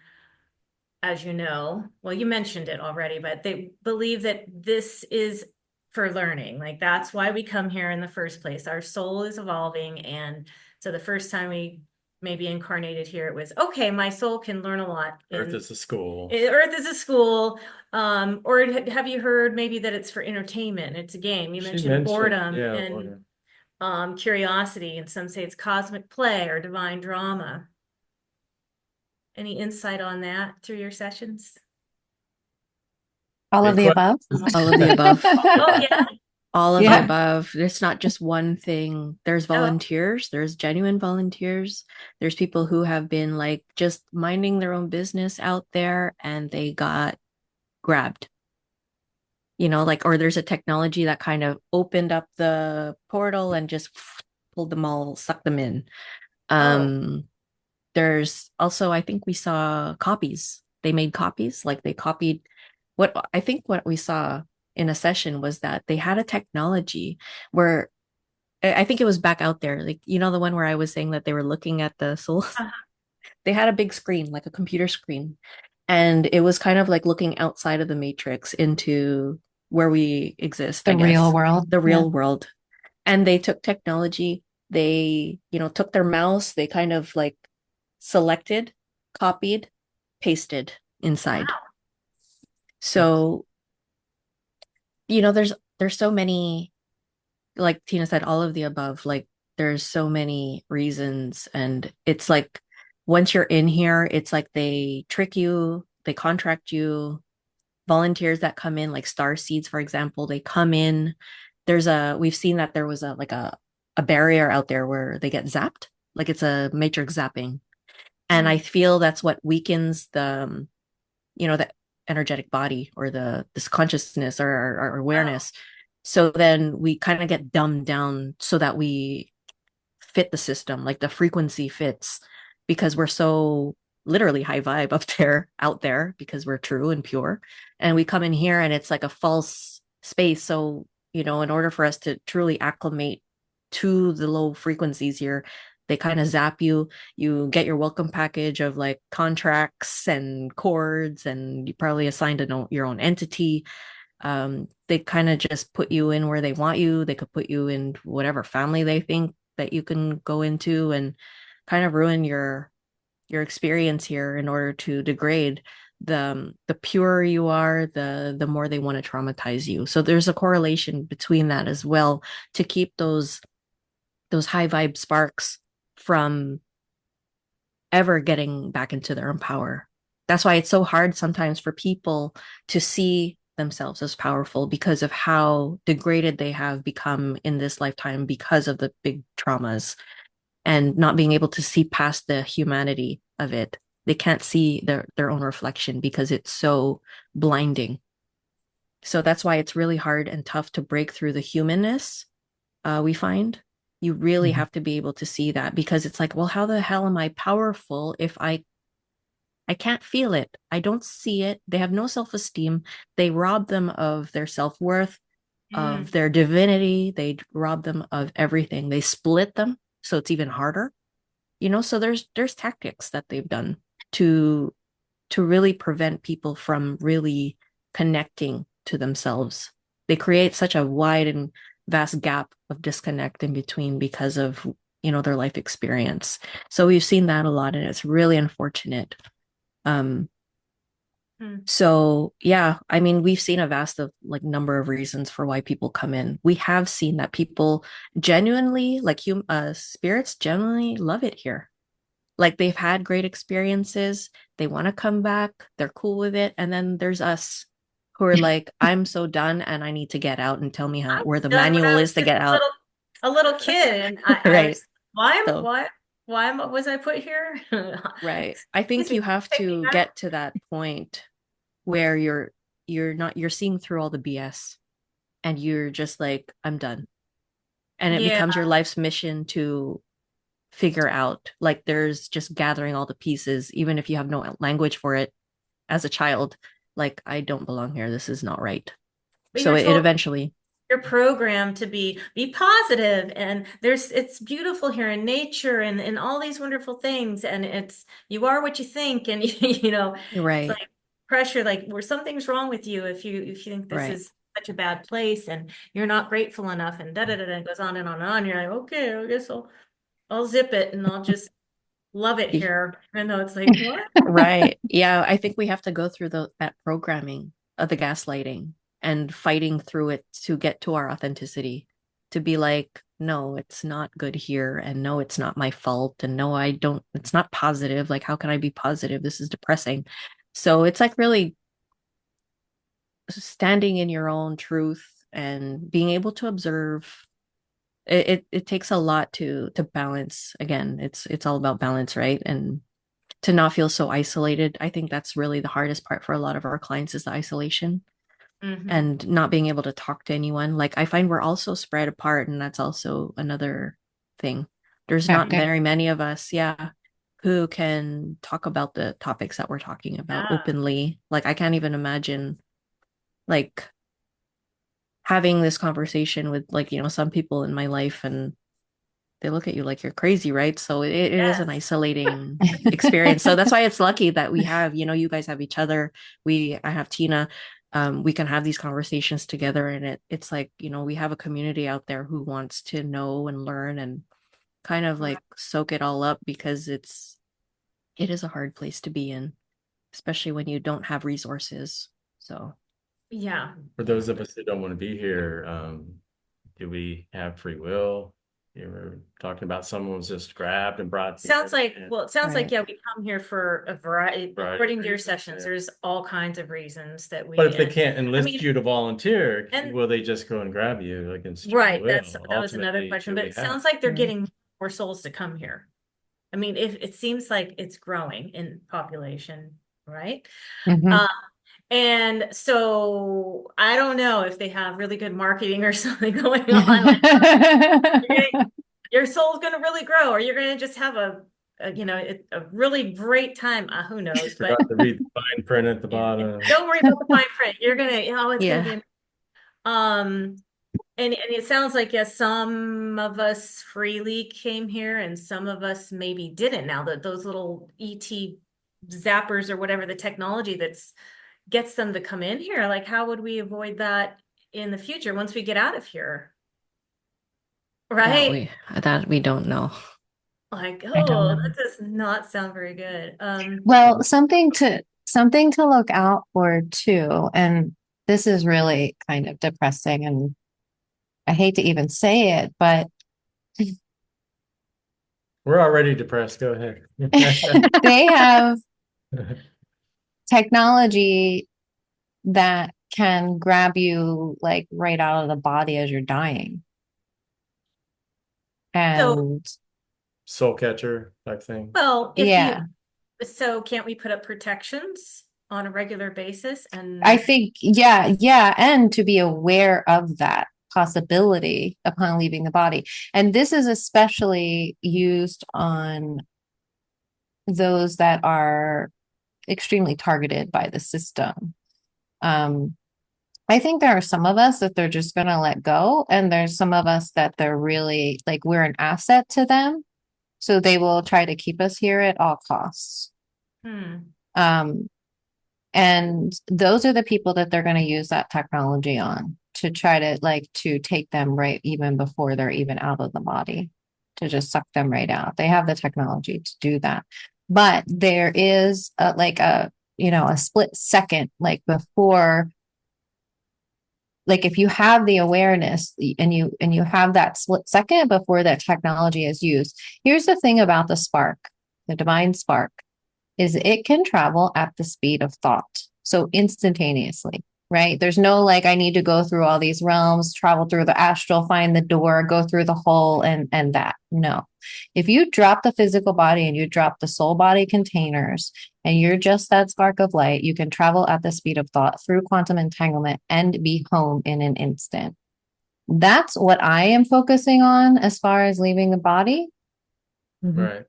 As you know, well, you mentioned it already, but they believe that this is for learning. Like that's why we come here in the first place. Our soul is evolving. And so the first time we maybe incarnated here, it was, okay, my soul can learn a lot. Earth is a school. Earth is a school. Or have you heard maybe that it's for entertainment? It's a game. You She mentioned mentioned, boredom yeah, and boredom. curiosity, and some say it's cosmic play or divine drama. Any insight on that through your sessions? All of Good the above. All of the above. Oh, yeah. All of the Yeah. above. It's not just one thing. There's Oh, volunteers, there's genuine volunteers. There's people who have been like just minding their own business out there, and they got grabbed. Like, or there's a technology that kind of opened up the portal and just pulled them all, sucked them in. oh, Um, there's also, I think we saw copies. They made copies, like they copied what we saw in a session was that they had a technology where I think it was back out there, like the one where I was saying that they were looking at the souls. uh, They had a big screen, like a computer screen, and it was kind of like looking outside of the matrix into where we exist, I The real guess, world. the Yeah. real world. And they took technology, they, took their mouse, they kind of like selected, copied, pasted inside. wow. So, there's so many, like Tina said, all of the above. Like there's so many reasons. And it's like once you're in here, it's like they trick you, they contract you. Volunteers that come in, like star seeds, for example, they come in. We've seen that there was a barrier out there where they get zapped, like it's a matrix zapping. And Mm. I feel that's what weakens the energetic body, or this consciousness, or our Wow. awareness. So then we kind of get dumbed down so that we fit the system, like the frequency fits, because we're so literally high vibe up there, out there, because we're true and pure. And we come in here and it's like a false space. So, in order for us to truly acclimate to the low frequencies here, They kind of zap you. You get your welcome package of like contracts and cords, and you probably assigned your own entity. They kind of just put you in where they want you. They could put you in whatever family they think that you can go into, and kind of ruin your experience here in order to degrade the purer you are, the more they want to traumatize you. So there's a correlation between that as well, to keep those high vibe sparks from ever getting back into their own power. That's why it's so hard sometimes for people to see themselves as powerful, because of how degraded they have become in this lifetime because of the big traumas, and not being able to see past the humanity of it. They can't see their own reflection because it's so blinding. So that's why it's really hard and tough to break through the humanness, we find. You really have to be able to see that, because it's like, well, how the hell am I powerful if I can't feel it? I don't see it. They have no self-esteem. They rob them of their self-worth, of their divinity. They rob them of everything. They split them, so it's even harder. So there's tactics that they've done to really prevent people from really connecting to themselves. They create such a wide and vast gap of disconnect in between because of their life experience. So we've seen that a lot, and it's really unfortunate. So yeah, I mean, we've seen a vast of like number of reasons for why people come in. We have seen that people genuinely, like spirits genuinely love it here. Like they've had great experiences, they want to come back, they're cool with it, and then there's us who are like, I'm so done and I need to get out, and tell me where the manual is to get out. A little kid, and Right. why was I put here? Right. I think you have to get to that point where you're seeing through all the BS, and you're just like, I'm done. And it becomes your life's mission to figure out, like, there's just gathering all the pieces, even if you have no language for it as a child. Like, I don't belong here. This is not right. So it eventually, you're programmed to be positive, and it's beautiful here in nature, and all these wonderful things, and you are what you think, and right. It's like pressure, like where something's wrong with you if you think this is such a bad place, and you're not grateful enough, and da da da, and goes on and on and on. You're like, okay, I guess I'll zip it, and I'll just love it here, even though it's like, what? Right. Yeah, I think we have to go through that programming of the gaslighting and fighting through it to get to our authenticity, to be like, no, it's not good here, and no, it's not my fault, and no, it's not positive. Like, how can I be positive? This is depressing. So it's like really standing in your own truth and being able to observe. It takes a lot to balance. Again, it's all about balance, right? And to not feel so isolated. I think that's really the hardest part for a lot of our clients, is the isolation and not being able to talk to anyone. Like, I find we're also spread apart, and that's also another thing. There's not very many of us, who can talk about the topics that we're talking about openly. Like, I can't even imagine like having this conversation with, like, some people in my life, and they look at you like you're crazy, right? So it is an isolating experience. So that's why it's lucky that we have, you guys have each other. I have Tina. We can have these conversations together, and it's like, we have a community out there who wants to know and learn and kind of like soak it all up, because it is a hard place to be in, especially when you don't have resources. So yeah. For those of us who don't want to be here, do we have free will? You were talking about someone was just grabbed and brought. Sounds like, we come here for a variety, according to your sessions, there's all kinds of reasons that we. But if they can't enlist you to volunteer, will they just go and grab you against your will? That was another question, but it sounds like they're getting more souls to come here. I mean, it seems like it's growing in population, right? And so I don't know if they have really good marketing or something going on. Like, your soul's going to really grow, or you're going to just have a really great time. Who knows? Forgot to read the fine print at the bottom. Don't worry about the fine print. You're gonna, it's gonna be. And it sounds like, yes, some of us freely came here and some of us maybe didn't. Now that those little ET zappers or whatever the technology that's gets them to come in here, like how would we avoid that in the future once we get out of here? Right? That we don't know. Like, I don't oh, know. that does not sound very good. Well, something to look out for too, and this is really kind of depressing, and I hate to even say it, but We're already depressed. Go ahead. they have technology that can grab you like right out of the body as you're dying. So, And Soul catcher type thing. well, yeah, so can't we put up protections on a regular basis I and think, yeah, and to be aware of that possibility upon leaving the body. And this is especially used on those that are extremely targeted by the system. Um, I think there are some of us that they're just going to let go, and there's some of us that they're really like we're an asset to them. So they will try to keep us here at all costs. hmm. Um, and those are the people that they're going to use that technology on to try to like to take them right even before they're even out of the body, to just suck them right out. They have the technology to do that. But there is like a split second, like before, like if you have the awareness and you have that split second before that technology is used. Here's the thing about the spark, the divine spark, is it can travel at the speed of thought. So instantaneously, right? There's no like, I need to go through all these realms, travel through the astral, find the door, go through the hole and that. No. If you drop the physical body and you drop the soul body containers and you're just that spark of light, you can travel at the speed of thought through quantum entanglement and be home in an instant. That's what I am focusing on as far as leaving the body. Right.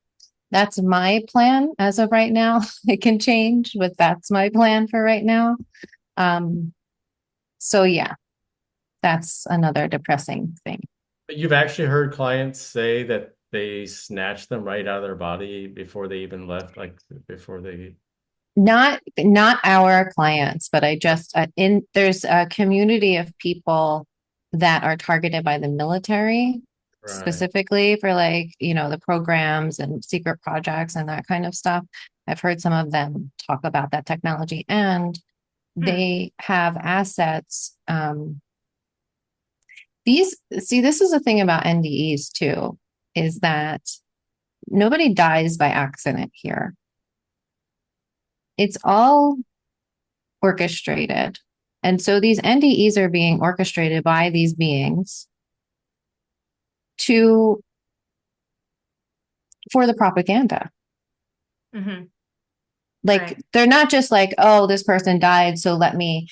That's my plan as of right now. It can change, but that's my plan for right now. Um, so yeah, that's another depressing thing. But you've actually heard clients say that they snatched them right out of their body before they even left, like before they. Not our clients, but I just there's a community of people that are targeted by the military Right. specifically for like, the programs and secret projects and that kind of stuff. I've heard some of them talk about that technology, and Hmm. they have assets. This is the thing about NDEs too, is that nobody dies by accident here. It's all orchestrated. And so these NDEs are being orchestrated by these beings to for the propaganda. Hmm. Like Right. they're not just like, oh, this person died, so let me,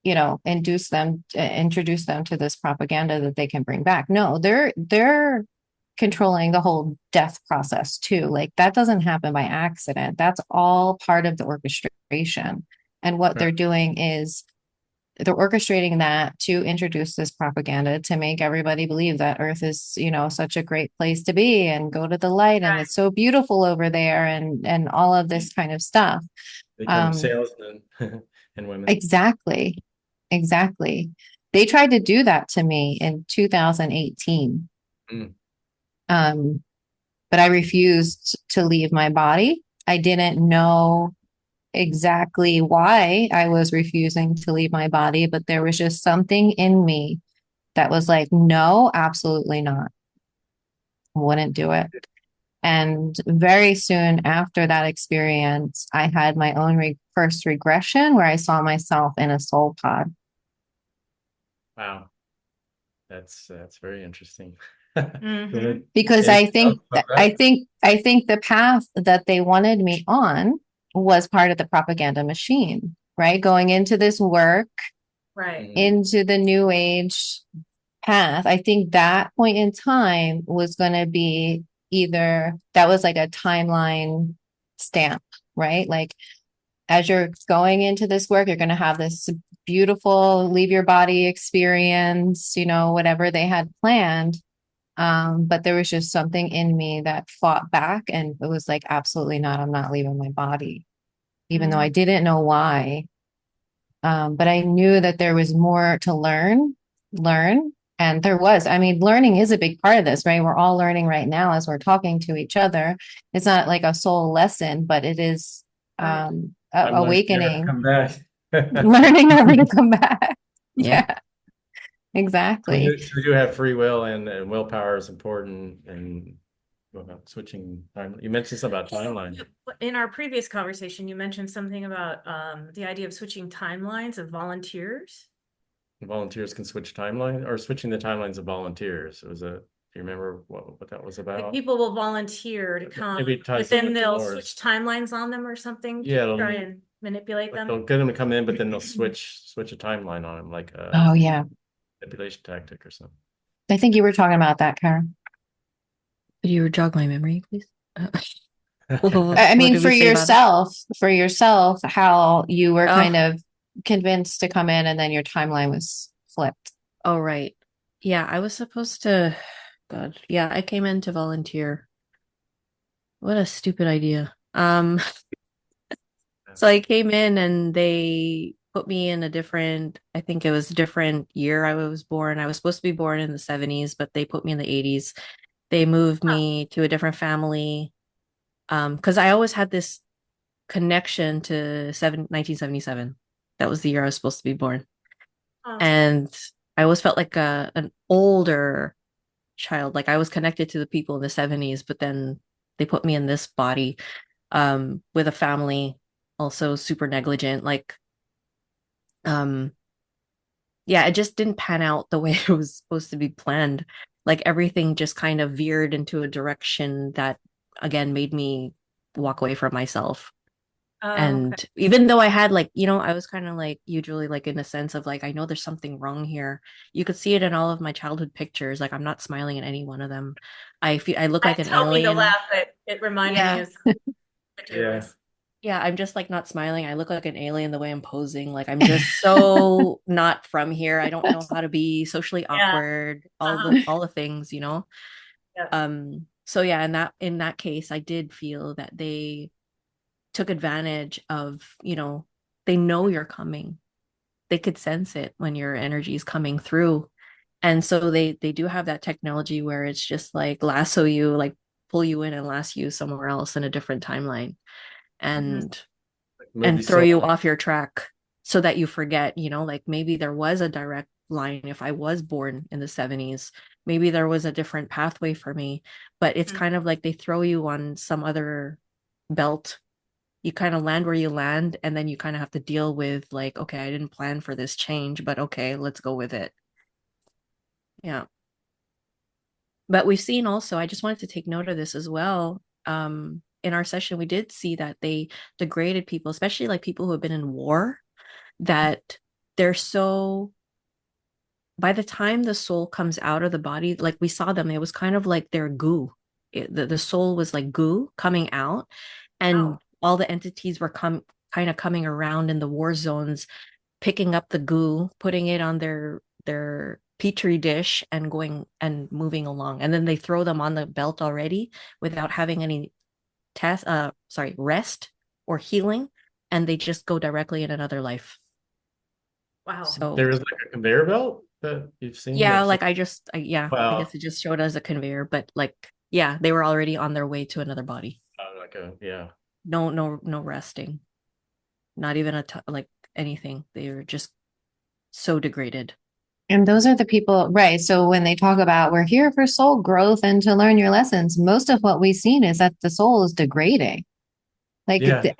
introduce them to this propaganda that they can bring back. No, they're controlling the whole death process too. Like that doesn't happen by accident. That's all part of the orchestration. And what Right. they're doing is they're orchestrating that to introduce this propaganda to make everybody believe that Earth is, such a great place to be and go to the light and it's so beautiful over there and all of this kind of stuff. Become Um, salesmen and women. exactly, exactly. They tried to do that to me in 2018. Mm. But I refused to leave my body. I didn't know exactly why I was refusing to leave my body, but there was just something in me that was like, no, absolutely not. Wouldn't do it. And very soon after that experience, I had my own first regression where I saw myself in a soul pod. Wow. That's very interesting. You Hmm. wanna Because say I anything else think about that? I think the path that they wanted me on was part of the propaganda machine, right? Going into this work, Right. Mm. into the new age path. I think that point in time was going to be either that was like a timeline stamp, right? Like as you're going into this work, you're going to have this beautiful leave your body experience, whatever they had planned. But there was just something in me that fought back, and it was like, absolutely not. I'm not leaving my body, even though I didn't know why. But I knew that there was more to learn. And there was, I mean, learning is a big part of this, right? We're all learning right now as we're talking to each other. It's not like a soul lesson, but it is I'm learning never to awakening, come back. learning never to come back. Yeah. Yeah, exactly. So we do have free will, and willpower is important. And what about switching time? You mentioned something about timeline. In our previous conversation, you mentioned something about the idea of switching timelines of volunteers. Volunteers can switch timeline, or switching the timelines of volunteers. It was a, do you remember what that was Like about? people will volunteer to come, Maybe it ties but in then with they'll Dolores. switch timelines on them or something Yeah, to try and manipulate they'll them. get them to come in, but then they'll switch a timeline on them, like a Oh, yeah. manipulation tactic or something. I think you were talking about that, Karen. Could you jog my memory, please? I What mean, did we say about it? for yourself, how you were Oh. kind of convinced to come in and then your timeline was flipped. Oh, right. Yeah, I was supposed to, God, yeah, I came in to volunteer. What a stupid idea. So I came in and they put me in a different, I think it was a different year I was born. I was supposed to be born in the 70s, but they put me in the 80s. They moved me to a different family. Because I always had this connection to 1977. That was the year I was supposed to be born. Oh. And I always felt like an older child. Like I was connected to the people in the 70s, but then they put me in this body with a family, also super negligent. Like, yeah, it just didn't pan out the way it was supposed to be planned. Like everything just kind of veered into a direction that, again, made me walk away from myself. And Okay. even though I had like, I was kind of like usually like in a sense of like, I know there's something wrong here. You could see it in all of my childhood pictures. Like I'm not smiling in any one of them. I look like an Tell me to alien. laugh, but it reminded me Yeah. of Yeah. Yeah, I'm just like not smiling. I look like an alien the way I'm posing. Like I'm just so not from here. I don't know how to be socially awkward, all the things. Yeah. So yeah, in that case, I did feel that they took advantage of, they know you're coming. They could sense it when your energy is coming through. And so they do have that technology where it's just like lasso you, like pull you in and lasso you somewhere else in a different timeline and Movie throw Soul. you off your track so that you forget, like maybe there was a direct line if I was born in the 70s. Maybe there was a different pathway for me, but it's kind of like they throw you on some other belt. You kind of land where you land, and then you kind of have to deal with like, okay, I didn't plan for this change, but okay, let's go with it. Yeah. But we've seen also, I just wanted to take note of this as well. In our session, we did see that they degraded people, especially like people who have been in war, that they're so, by the time the soul comes out of the body, like we saw them, it was kind of like their goo. The soul was like goo coming out, and all the entities were kind of coming around in the war zones, picking up the goo, putting it on their petri dish and going and moving along. And then they throw them on the belt already without having any rest or healing, and they just go directly in another life. Wow. So There is like a conveyor belt that you've seen. yeah, That's like I guess it just showed as a conveyor, but like yeah, they were already on their way to another body. Yeah. No resting, not even like anything. They were just so degraded. And those are the people, right? So when they talk about we're here for soul growth and to learn your lessons, most of what we've seen is that the soul is degrading. Like Yeah.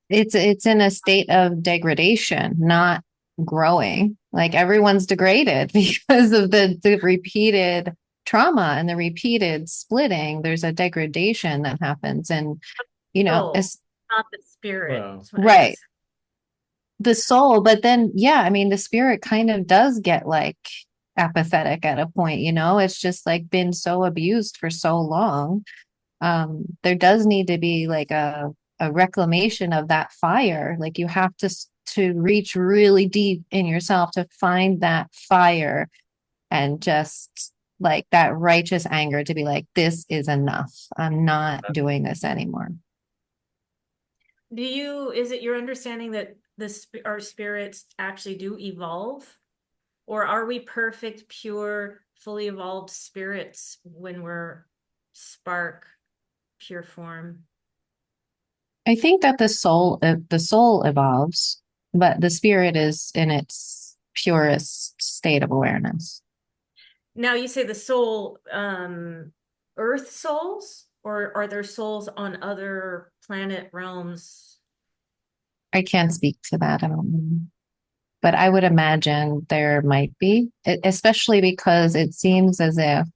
it's in a state of degradation, not growing. Like everyone's degraded because of the repeated trauma and the repeated splitting. There's a degradation that happens, and it's not the spirit. Well, right. The soul, but then yeah, I mean the spirit kind of does get like apathetic at a point, it's just like been so abused for so long. There does need to be like a a reclamation of that fire. Like you have to reach really deep in yourself to find that fire and just like that righteous anger to be like, this is enough. I'm not doing this anymore. Is it your understanding that our spirits actually do evolve? Or are we perfect, pure, fully evolved spirits when we're spark, pure form? I think that the soul evolves, but the spirit is in its purest state of awareness. Now you say the soul, earth souls, or are there souls on other planet realms? I can't speak to that. I don't know. But I would imagine there might be, especially because it seems as if,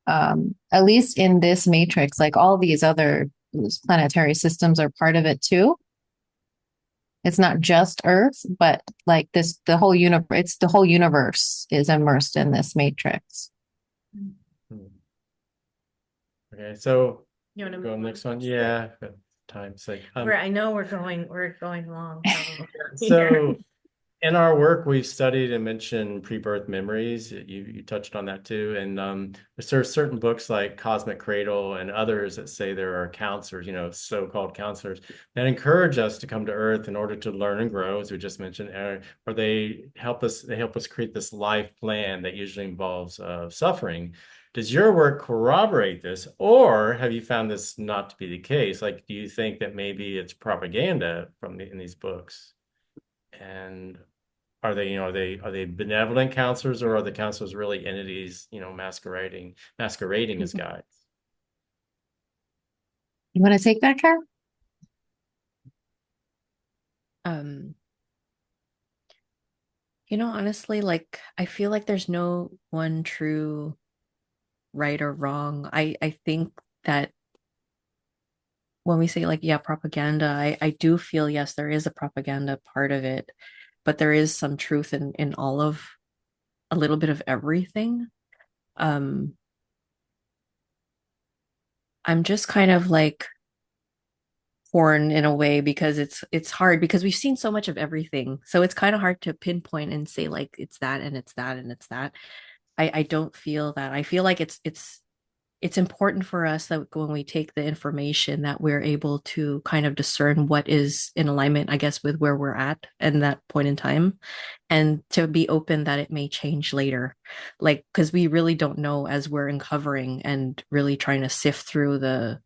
at least in this matrix, like all these other planetary systems are part of it too. It's not just Earth, but like this, the whole universe, it's the whole universe is immersed in this matrix. Okay, so You want to go move next on? one. Yeah, for time's sake. I know we're going long. So in our work, we've studied and mentioned pre-birth memories. You touched on that too. And there's certain books like Cosmic Cradle and others that say there are counselors, so-called counselors that encourage us to come to Earth in order to learn and grow, as we just mentioned, or they help us create this life plan that usually involves suffering. Does your work corroborate this, or have you found this not to be the case? Like, do you think that maybe it's propaganda in these books? And are they, are they benevolent counselors, or are the counselors really entities, masquerading as guides? You want to take that, Karen? Um, honestly, like I feel like there's no one true right or wrong. I think that when we say like, yeah, propaganda, I do feel, yes, there is a propaganda part of it, but there is some truth in all of a little bit of everything. Um, I'm just kind of like torn in a way because it's hard because we've seen so much of everything. So it's kind of hard to pinpoint and say like it's that and it's that and it's that. I don't feel that. I feel like it's important for us that when we take the information that we're able to kind of discern what is in alignment, I guess, with where we're at and that point in time, and to be open that it may change later. Like, because we really don't know as we're uncovering and really trying to sift through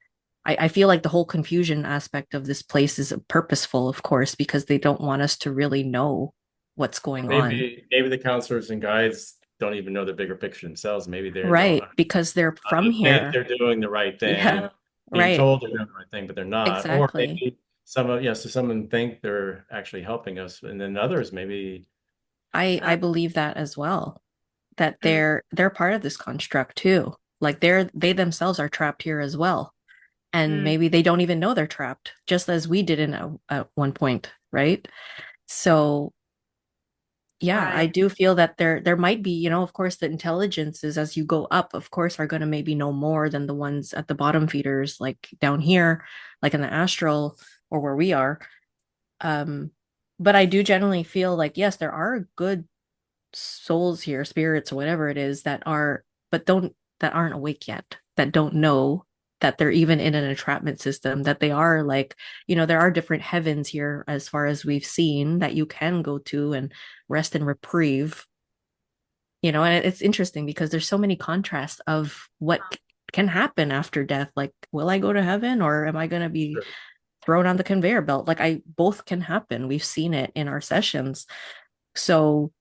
I feel like the whole confusion aspect of this place is purposeful, of course, because they don't want us to really know what's going on. Maybe the counselors and guides don't even know the bigger picture themselves. Maybe they don't Right, because they're from think here. they're doing the right Yeah, thing, being right. told they're doing the right thing, but they're not. Or Exactly. maybe so some think they're actually helping us, and then others maybe. I believe that as well, that they're part of this construct too. Like they themselves are trapped here as well. And maybe they don't even know they're trapped, just as we didn't at one point, right? So yeah, I Right. do feel that there might be, of course, the intelligences as you go up, of course, are going to maybe know more than the ones at the bottom feeders, like down here, like in the astral or where we are. Um, but I do generally feel like, yes, there are good souls here, spirits, or whatever it is but that aren't awake yet, that don't know that they're even in an entrapment system, that they are like, there are different heavens here as far as we've seen that you can go to and rest and reprieve, and it's interesting because there's so many contrasts of what can happen after death. Like, will I go to heaven or am I going to be Sure. thrown on the conveyor belt? Like both can happen. We've seen it in our sessions. So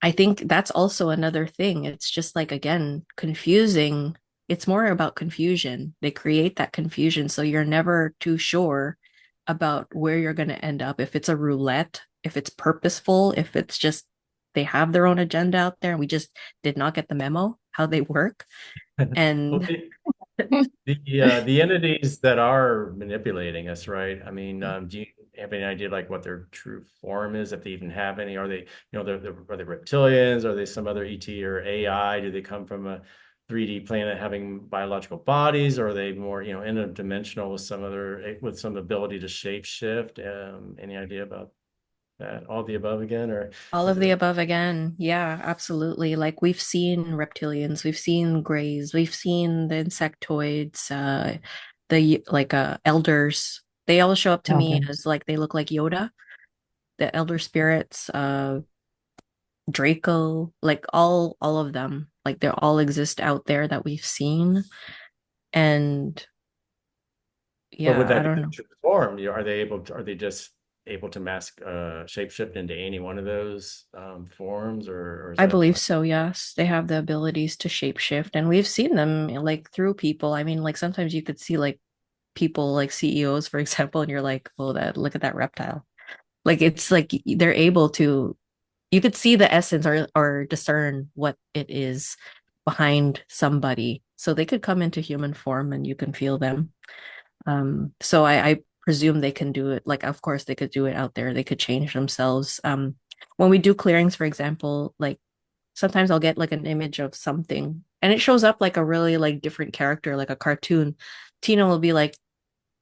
I think that's also another thing. It's just like, again, confusing. It's more about confusion. They create that confusion. So you're never too sure about where you're going to end up. If it's a roulette, if it's purposeful, if it's just they have their own agenda out there and we just did not get the memo how they work. Well, And the entities that are manipulating us, right? I mean, do you have any idea like what their true form is, if they even have any? Are they, are they reptilians? Are they some other ET or AI? Do they come from 3D planet having biological bodies, or are they more, interdimensional with some ability to shape shift? Any idea about that? All the above again, or All is of it? the above again. Yeah, absolutely. Like we've seen reptilians, we've seen greys, we've seen the insectoids, the like elders. They all show up to me Okay. as like they look like Yoda, the elder spirits, Draco, like all of them. Like they all exist out there that we've seen. And But would yeah, I that be don't the know. true form? Are they just able to mask shapeshift into any one of those forms, or is I that believe so, yes. They have the abilities to shapeshift, and we've seen them like through people. I mean, like sometimes you could see like people like CEOs, for example, and you're like, oh, that look at that reptile. Like it's like they're able to you could see the essence or discern what it is behind somebody. So they could come into human form and you can feel them. So I presume they can do it. Like, of course, they could do it out there. They could change themselves. When we do clearings, for example, like sometimes I'll get like an image of something and it shows up like a really like different character, like a cartoon. Tina will be like,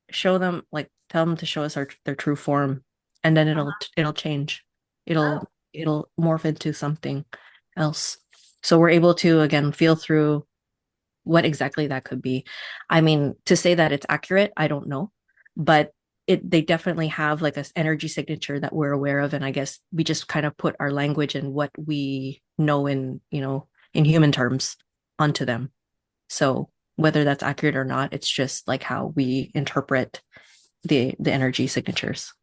show them, like tell them to show us their true form, and then it'll change. Oh, It'll morph into something else. So we're able to again feel through what exactly that could be. I mean, to say that it's accurate, I don't know, but they definitely have like a energy signature that we're aware of, and I guess we just kind of put our language and what we know in in human terms onto them. So whether that's accurate or not, it's just like how we interpret the energy signatures.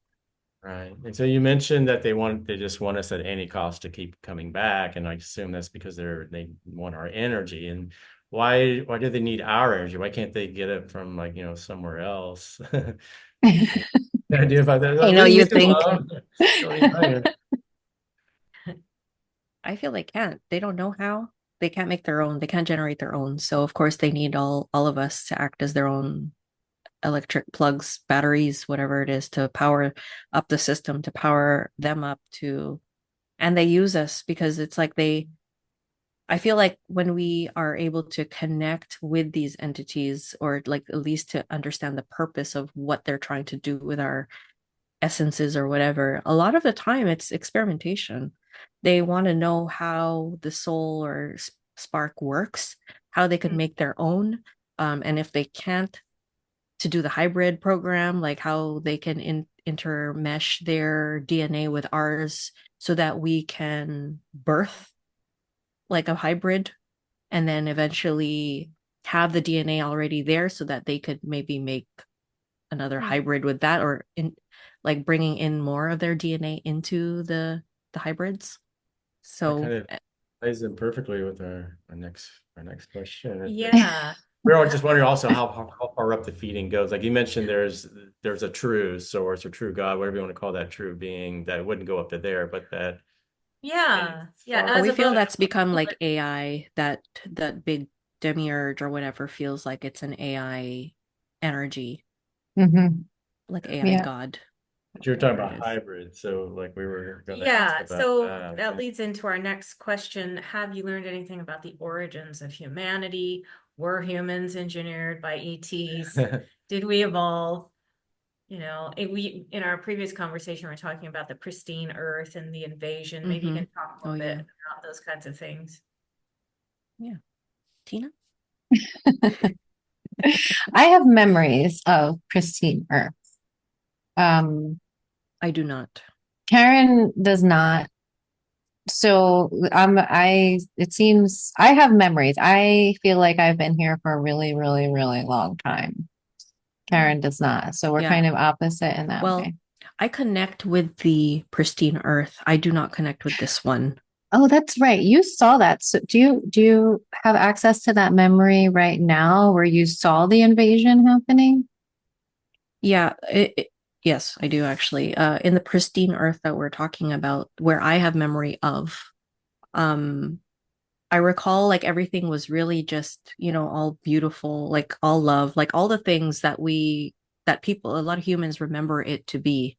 right? And so you mentioned that they just want us at any cost to keep coming back, and I assume that's because they want our energy. And why do they need our energy? Why can't they get it from like somewhere else? Any idea about that? I Like, know you leave me think. alone. Don't need my energy. I feel they can't. They don't know how. They can't make their own. They can't generate their own. So of course they need all of us to act as their own electric plugs, batteries, whatever it is, to power up the system, to power them up to, and they use us because it's like I feel like when we are able to connect with these entities, or like at least to understand the purpose of what they're trying to do with our essences or whatever, a lot of the time it's experimentation. They want to know how the soul or spark works, how they could make their own. And if they can't, to do the hybrid program, like how they can intermesh their DNA with ours so that we can birth like a hybrid and then eventually have the DNA already there so that they could maybe make another hybrid with that, or in like bringing in more of their DNA into the hybrids. That So kind of plays in perfectly with our next question. yeah. We're all just wondering also how far up the feeding goes. Like you mentioned, there's a true source or true God, whatever you want to call that true being, that wouldn't go up to there, but that Yeah. Yeah. but As we feel above. that's become like AI, that big demiurge or whatever feels like it's an AI energy, Hmm. like AI Yeah. God, you're talking whatever it about is. hybrid. So like we were going to ask Yeah, about so that. that Okay. leads into our next question. Have you learned anything about the origins of humanity? Were humans engineered by ETs? Did we evolve? We in our previous conversation, we are talking about the pristine Earth and the invasion. Maybe you Mm-hmm. can talk a Oh little bit yeah. about those kinds of things. Yeah. Tina? I have memories of pristine Earth. Um, I do not. Karen does not. So it seems I have memories. I feel like I've been here for a really, really, really long time. Karen does not. So we're Yeah. kind of opposite in that Well, way. I connect with the pristine Earth. I do not connect with this one. Oh, that's right. You saw that. So do you have access to that memory right now where you saw the invasion happening? Yeah, yes, I do actually. In the pristine Earth that we're talking about, where I have memory of, um, I recall like everything was really just, all beautiful, like all love, like all the things that people, a lot of humans remember it to be.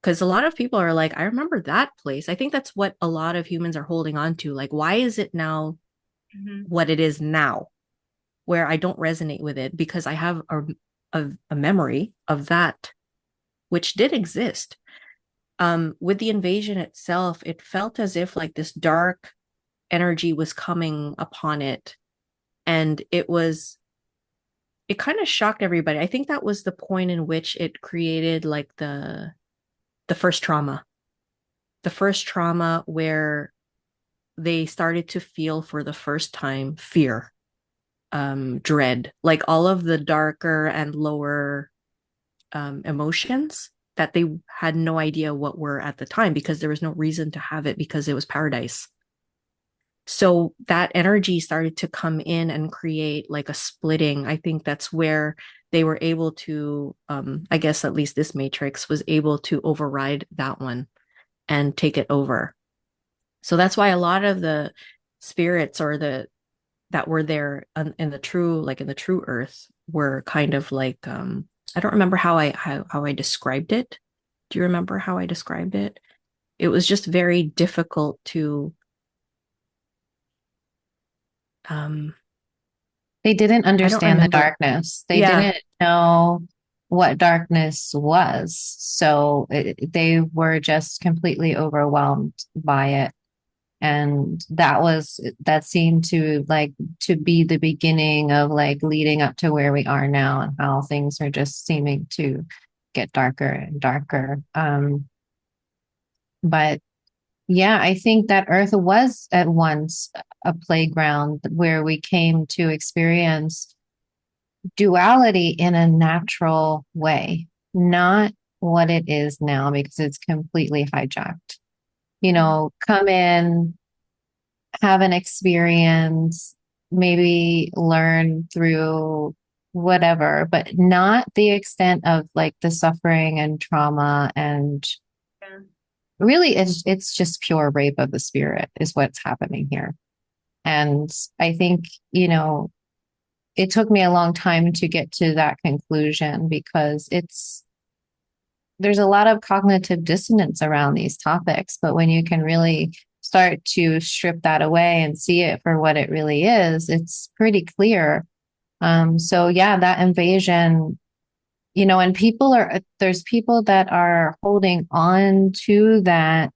Because a lot of people are like, I remember that place. I think that's what a lot of humans are holding on to. Like, why is it now what it is now, where I don't resonate with it because I have a memory of that, which did exist. With the invasion itself, it felt as if like this dark energy was coming upon it. And it kind of shocked everybody. I think that was the point in which it created like the first trauma. The first trauma where they started to feel for the first time fear, dread, like all of the darker and lower emotions that they had no idea what were at the time because there was no reason to have it because it was paradise. So that energy started to come in and create like a splitting. I think that's where they were able to, I guess at least this matrix was able to override that one and take it over. So that's why a lot of the spirits or that were there in the true earth were kind of like, I don't remember how I described it. Do you remember how I described it? It was just very difficult to They didn't I don't understand the remember. darkness. They Yeah. didn't know what darkness was. So they were just completely overwhelmed by it. And that seemed to be the beginning of like leading up to where we are now and how things are just seeming to get darker and darker. But yeah, I think that Earth was at once a playground where we came to experience duality in a natural way, not what it is now because it's completely hijacked. Come in, have an experience, maybe learn through whatever, but not the extent of like the suffering and trauma and really it's just pure rape of the spirit is what's happening here. And I think, it took me a long time to get to that conclusion because there's a lot of cognitive dissonance around these topics, but when you can really start to strip that away and see it for what it really is, it's pretty clear. So yeah, that invasion, and there's people that are holding on to that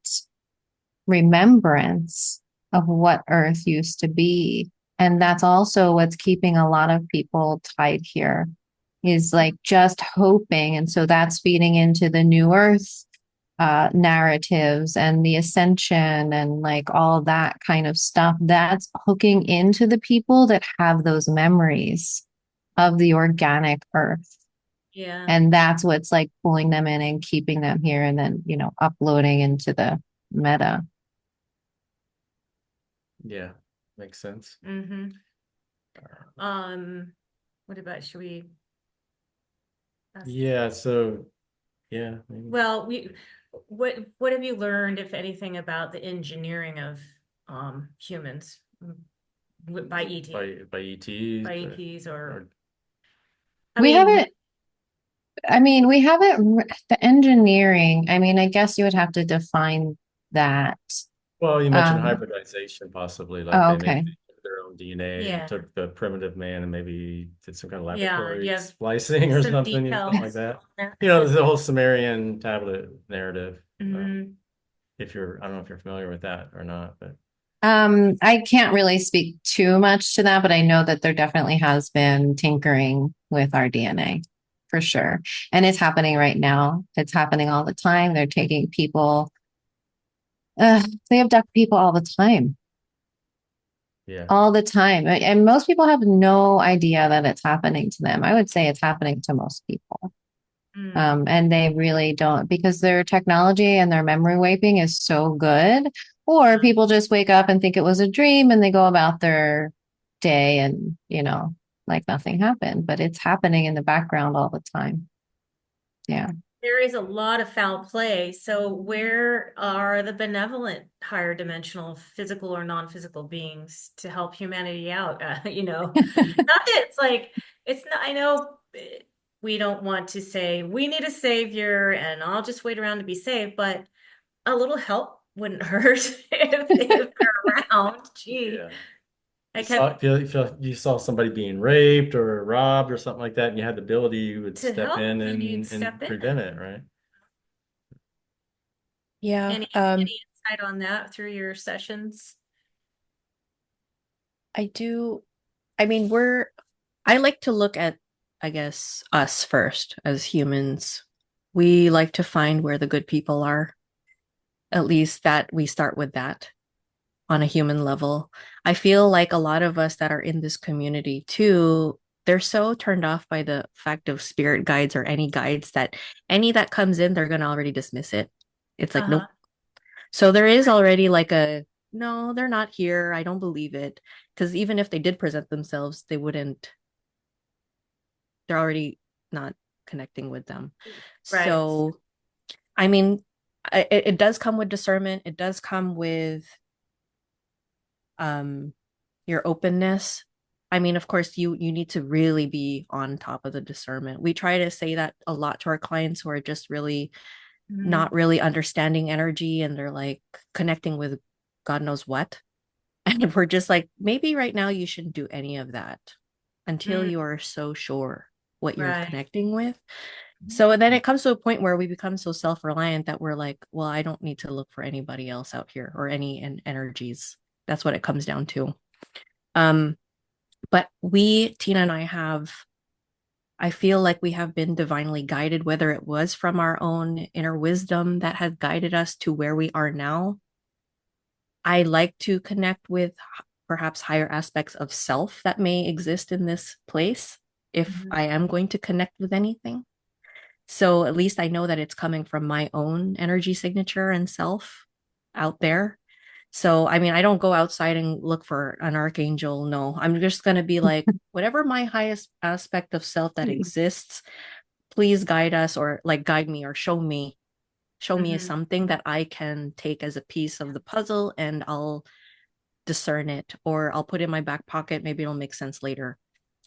remembrance of what Earth used to be. And that's also what's keeping a lot of people tied here is like just hoping. And so that's feeding into the new Earth narratives and the ascension and like all that kind of stuff. That's hooking into the people that have those memories of the organic Earth. Yeah. And that's what's like pulling them in and keeping them here and then, uploading into the meta. Yeah, makes sense. What about, should we? Yeah, so yeah. Maybe. Well, what have you learned, if anything, about the engineering of humans by ET? By ETs? By ETs or we haven't the engineering. I mean, I guess you would have to define that. Well, you mentioned hybridization, possibly, like they okay. made their own DNA Yeah. and took the primitive man and maybe did some kind of Yeah, laboratory yeah. splicing or Some something, details. like that. The whole Sumerian tablet narrative. Mhm. I don't know if you're familiar with that or not, but I can't really speak too much to that, but I know that there definitely has been tinkering with our DNA for sure. And it's happening right now. It's happening all the time. They're taking people, they abduct people all the time. yeah. All the time. And most people have no idea that it's happening to them. I would say it's happening to most people. And they really don't because their technology and their memory wiping is so good. Or people just wake up and think it was a dream and they go about their day and, like nothing happened, but it's happening in the background all the time. Yeah. There is a lot of foul play. So where are the benevolent higher dimensional physical or non-physical beings to help humanity out? Not that it's like, it's not, I know we don't want to say we need a savior and I'll just wait around to be saved, but a little help wouldn't hurt if they're around. Gee. Yeah. I You saw, kept if you saw somebody being raped or robbed or something like that, and you had the ability, you would to step help in and you'd step and in. prevent it, right? Yeah. Any insight on that through your sessions? I do. I mean, I like to look at, I guess, us first as humans. We like to find where the good people are. At least that we start with that on a human level. I feel like a lot of us that are in this community too, they're so turned off by the fact of spirit guides or any guides that any that comes in, they're gonna already dismiss it. It's like, Uh-huh. nope. So there is already like a no, they're not here. I don't believe it. Because even if they did present themselves, they're already not connecting with them. Right. So, I mean, it does come with discernment. It does come with um your openness. I mean, of course, you need to really be on top of the discernment. We try to say that a lot to our clients who are just really Mhm. not really understanding energy and they're like connecting with God knows what. And we're just like, maybe right now you shouldn't do any of that until Mm, you are so sure what you're right. connecting with. So then it comes to a point where we become so self-reliant that we're like, well, I don't need to look for anybody else out here or any energies. That's what it comes down to. Um, but Tina and I feel like we have been divinely guided, whether it was from our own inner wisdom that has guided us to where we are now. I like to connect with perhaps higher aspects of self that may exist in this place if Mhm. I am going to connect with anything. So at least I know that it's coming from my own energy signature and self out there. So, I mean, I don't go outside and look for an archangel. No, I'm just going to be like, whatever my highest aspect of self that exists, please guide us or like guide me or show me Mhm. something that I can take as a piece of the puzzle and I'll discern it or I'll put it in my back pocket. Maybe it'll make sense later.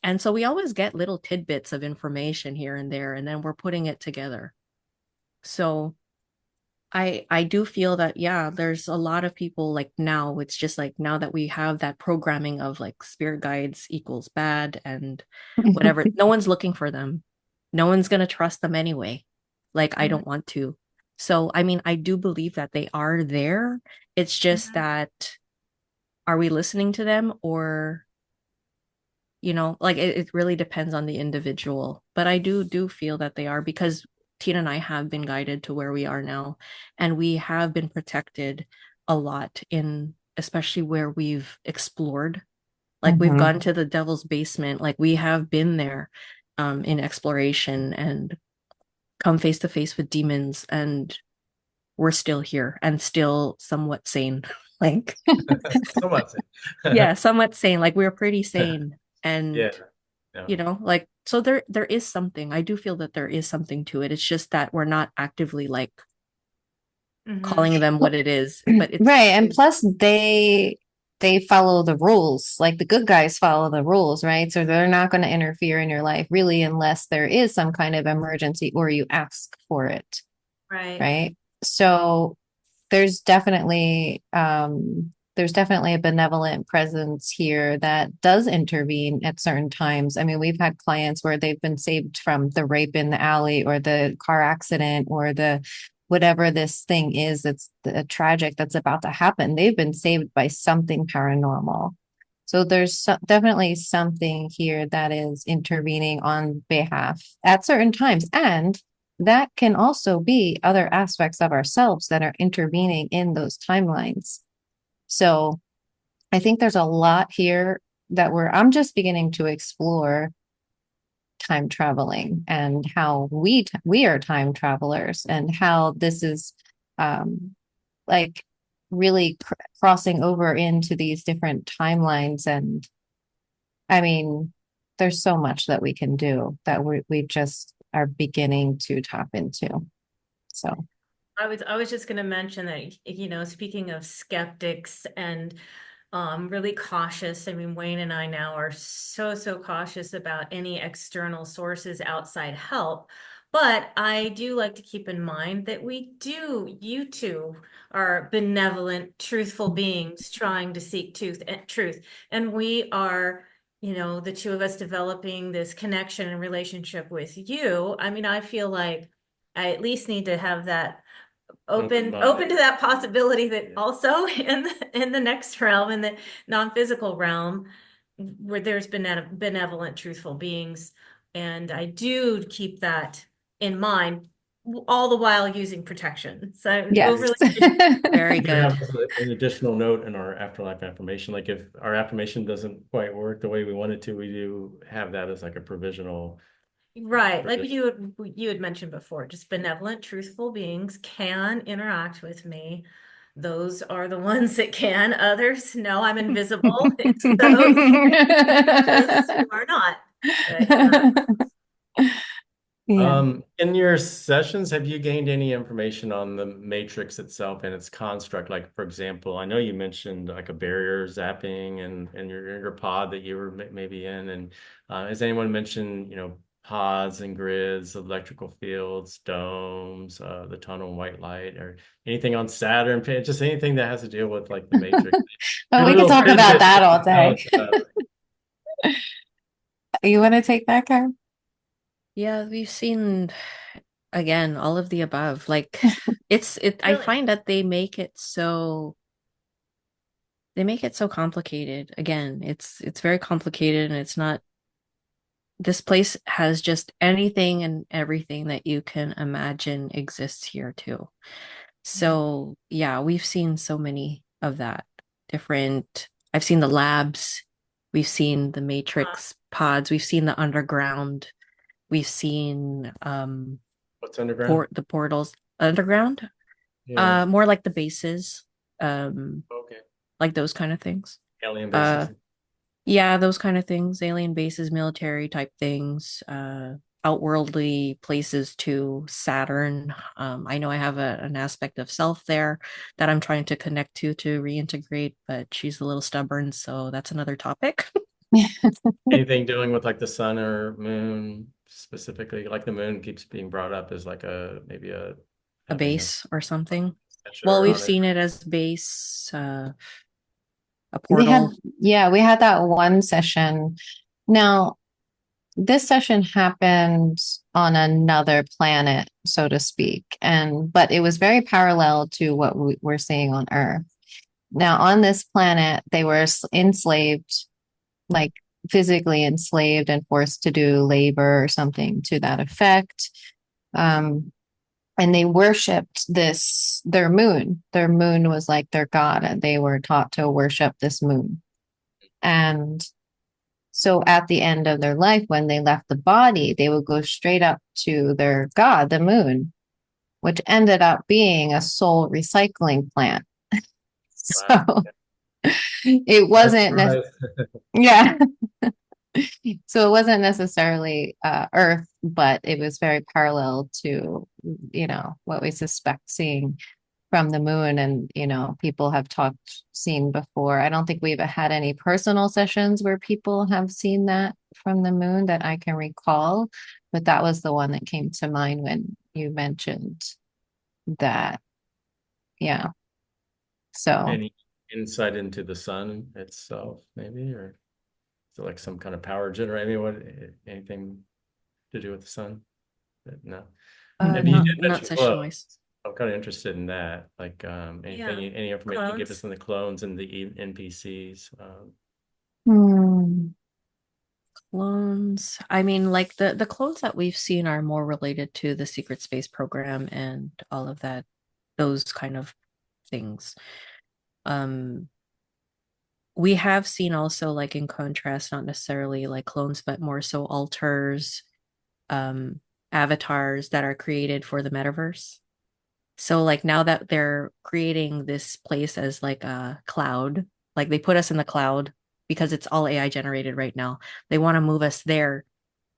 And so we always get little tidbits of information here and there, and then we're putting it together. So I do feel that yeah, there's a lot of people like now it's just like now that we have that programming of like spirit guides equals bad and whatever, no one's looking for them. No one's going to trust them anyway. Like I Mhm. don't want to. So I mean, I do believe that they are there. It's just Mhm. that are we listening to them or like it really depends on the individual. But I do feel that they are because Tina and I have been guided to where we are now, and we have been protected a lot in especially where we've explored. Like we've Mhm. gone to the devil's basement, like we have been there in exploration and come face to face with demons, and we're still here and still somewhat sane. Like, So much. yeah, somewhat sane. Like we're pretty sane. Yeah. And Yeah. like so there is something. I do feel that there is something to it. It's just that we're not actively like Mhm. calling them what it is, but Right. And plus they follow the rules. Like the good guys follow the rules, right? So they're not going to interfere in your life really unless there is some kind of emergency or you ask for it, Right. right? So there's definitely there's definitely a benevolent presence here that does intervene at certain times. I mean, we've had clients where they've been saved from the rape in the alley or the car accident or the whatever this thing is that's the tragic that's about to happen. They've been saved by something paranormal. So there's definitely something here that is intervening on behalf at certain times. And that can also be other aspects of ourselves that are intervening in those timelines. So I think there's a lot here that I'm just beginning to explore time traveling and how we are time travelers and how this is um like really crossing over into these different timelines. And I mean, there's so much that we can do that we just are beginning to tap into. So, I was just going to mention that, speaking of skeptics and really cautious. I mean, Wayne and I now are so cautious about any external sources outside help. But I do like to keep in mind that you two are benevolent, truthful beings trying to seek truth. And we are, the two of us developing this connection and relationship with you. I mean, I feel like I at least need to have that open to that possibility that also in the next realm, in the non-physical realm, where there's benevolent, truthful beings. And I do keep that in mind all the while using protection. So Yes. overly Very We good. have an additional note in our afterlife affirmation. Like if our affirmation doesn't quite work the way we want it to, we do have that as like a provisional. right, like you had mentioned before, just benevolent, truthful beings can interact with me. Those are the ones that can. Others, no, I'm invisible. It's those who are not. But, Yeah. In your sessions, have you gained any information on the matrix itself and its construct? Like, for example, I know you mentioned like a barrier zapping and your pod that you were maybe in. And has anyone mentioned, pods and grids, electrical fields, domes, the tunnel and white light, or anything on Saturn, just anything that has to deal with like the matrix? Oh, You're a we could little talk crazy about at that all tell day. us about it. You want to take that, Karen? Yeah, we've seen again all of the above. Like I Really? find that they make it so complicated. Again, it's very complicated, and it's not, this place has just anything and everything that you can imagine exists here too. So yeah, we've seen so many of that. I've seen the labs, we've seen the matrix pods, we've seen the underground, we've seen What's underground? the portals underground, Yeah. more like the bases, um Okay. like those kind of things. Alien uh bases. yeah, those kind of things, alien bases, military type things, outworldly places to Saturn. I know I have an aspect of self there that I'm trying to connect to reintegrate, but she's a little stubborn, so that's another topic. Anything doing with like the sun or moon specifically? Like the moon keeps being brought up as like maybe A having a base or something. Well, signature we've on it. seen it as base, a We had, portal. yeah, we had that one session. Now, this session happened on another planet, so to speak, but it was very parallel to what we're seeing on Earth. Now, on this planet, they were enslaved, like physically enslaved and forced to do labor or something to that effect. And they worshipped their moon. Their moon was like their god, and they were taught to worship this moon. And so at the end of their life, when they left the body, they would go straight up to their god, the moon, which ended up being a soul recycling plant. Wow. So it That's wasn't, right. yeah. So it wasn't necessarily Earth, but it was very parallel to, what we suspect seeing from the moon. And, people have seen before. I don't think we've had any personal sessions where people have seen that from the moon that I can recall, but that was the one that came to mind when you mentioned that. Yeah. So Any insight into the sun itself, maybe, or is it like some kind of power generator? I mean, anything to do with the sun? No. Maybe you did Not mention session clones. wise. I'm kind of interested in that. Like any information you give Clones. us on the clones and the NPCs. hmm. Clones. I mean, like the clones that we've seen are more related to the secret space program and all of that, those kind of things. Um, we have seen also, like, in contrast, not necessarily like clones, but more so alters, um, avatars that are created for the metaverse. So like now that they're creating this place as like a cloud, like they put us in the cloud because it's all AI generated right now. They want to move us there.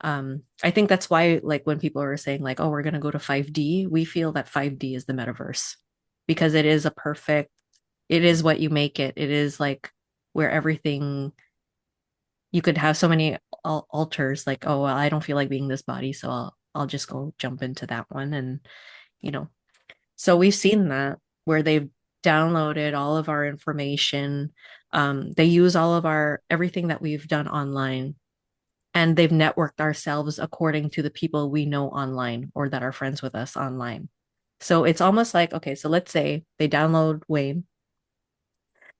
I think that's why, like, when people are saying like, oh, we're gonna go to 5D, we feel that 5D is the metaverse because it is what you make it. It is like where everything, you could have so many alters, like, oh, well, I don't feel like being this body, so I'll I'll just go jump into that one. And, so we've seen that where they've downloaded all of our information. They use all of everything that we've done online, and they've networked ourselves according to the people we know online or that are friends with us online. So it's almost like, okay, so let's say they download Wayne.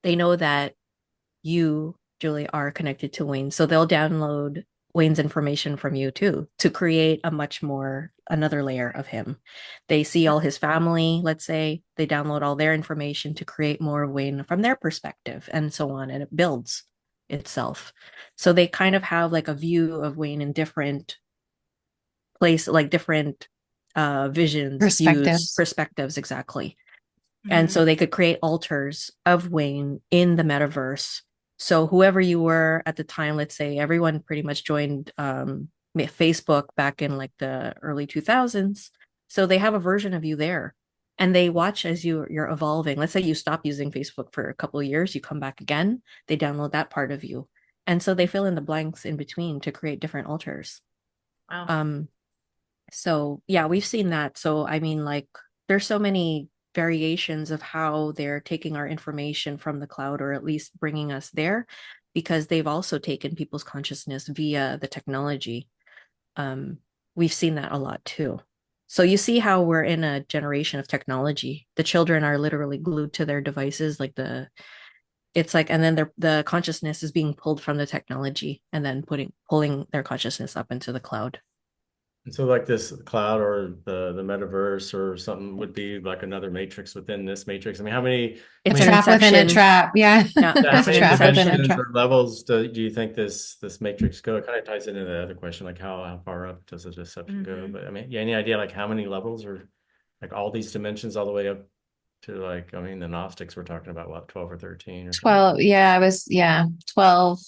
They know that you, Julie, are connected to Wayne. So they'll download Wayne's information from you too, to create another layer of him. They see all his family, let's say, they download all their information to create more of Wayne from their perspective, and so on. And it builds itself. So they kind of have like a view of Wayne in different like different visions, views, perspectives, exactly. And so they could create altars of Wayne in the metaverse. So whoever you were at the time, let's say everyone pretty much joined Facebook back in like the early 2000s. So they have a version of you there, and they watch as you're evolving. Let's say you stop using Facebook for a couple of years, you come back again, they download that part of you. And so they fill in the blanks in between to create different altars. Wow. So yeah, we've seen that. So I mean, like, there's so many variations of how they're taking our information from the cloud, or at least bringing us there, because they've also taken people's consciousness via the technology. We've seen that a lot too. So you see how we're in a generation of technology. The children are literally glued to their devices, like it's like, and then the consciousness is being pulled from the technology and then pulling their consciousness up into the cloud. And so like this cloud or the metaverse or something would be like another matrix within this matrix. I mean, how many It's a trap within a trap. Yeah. Yeah, how It's a many trap within a dimensions trap. or levels do you think this matrix go? It kind of ties into the other question, like how far up does the deception go? But I mean, yeah, any idea like how many levels, or like all these dimensions all the way up to, like, I mean, the Gnostics were talking about what, 12 or 13 or something? 12. Yeah, 12.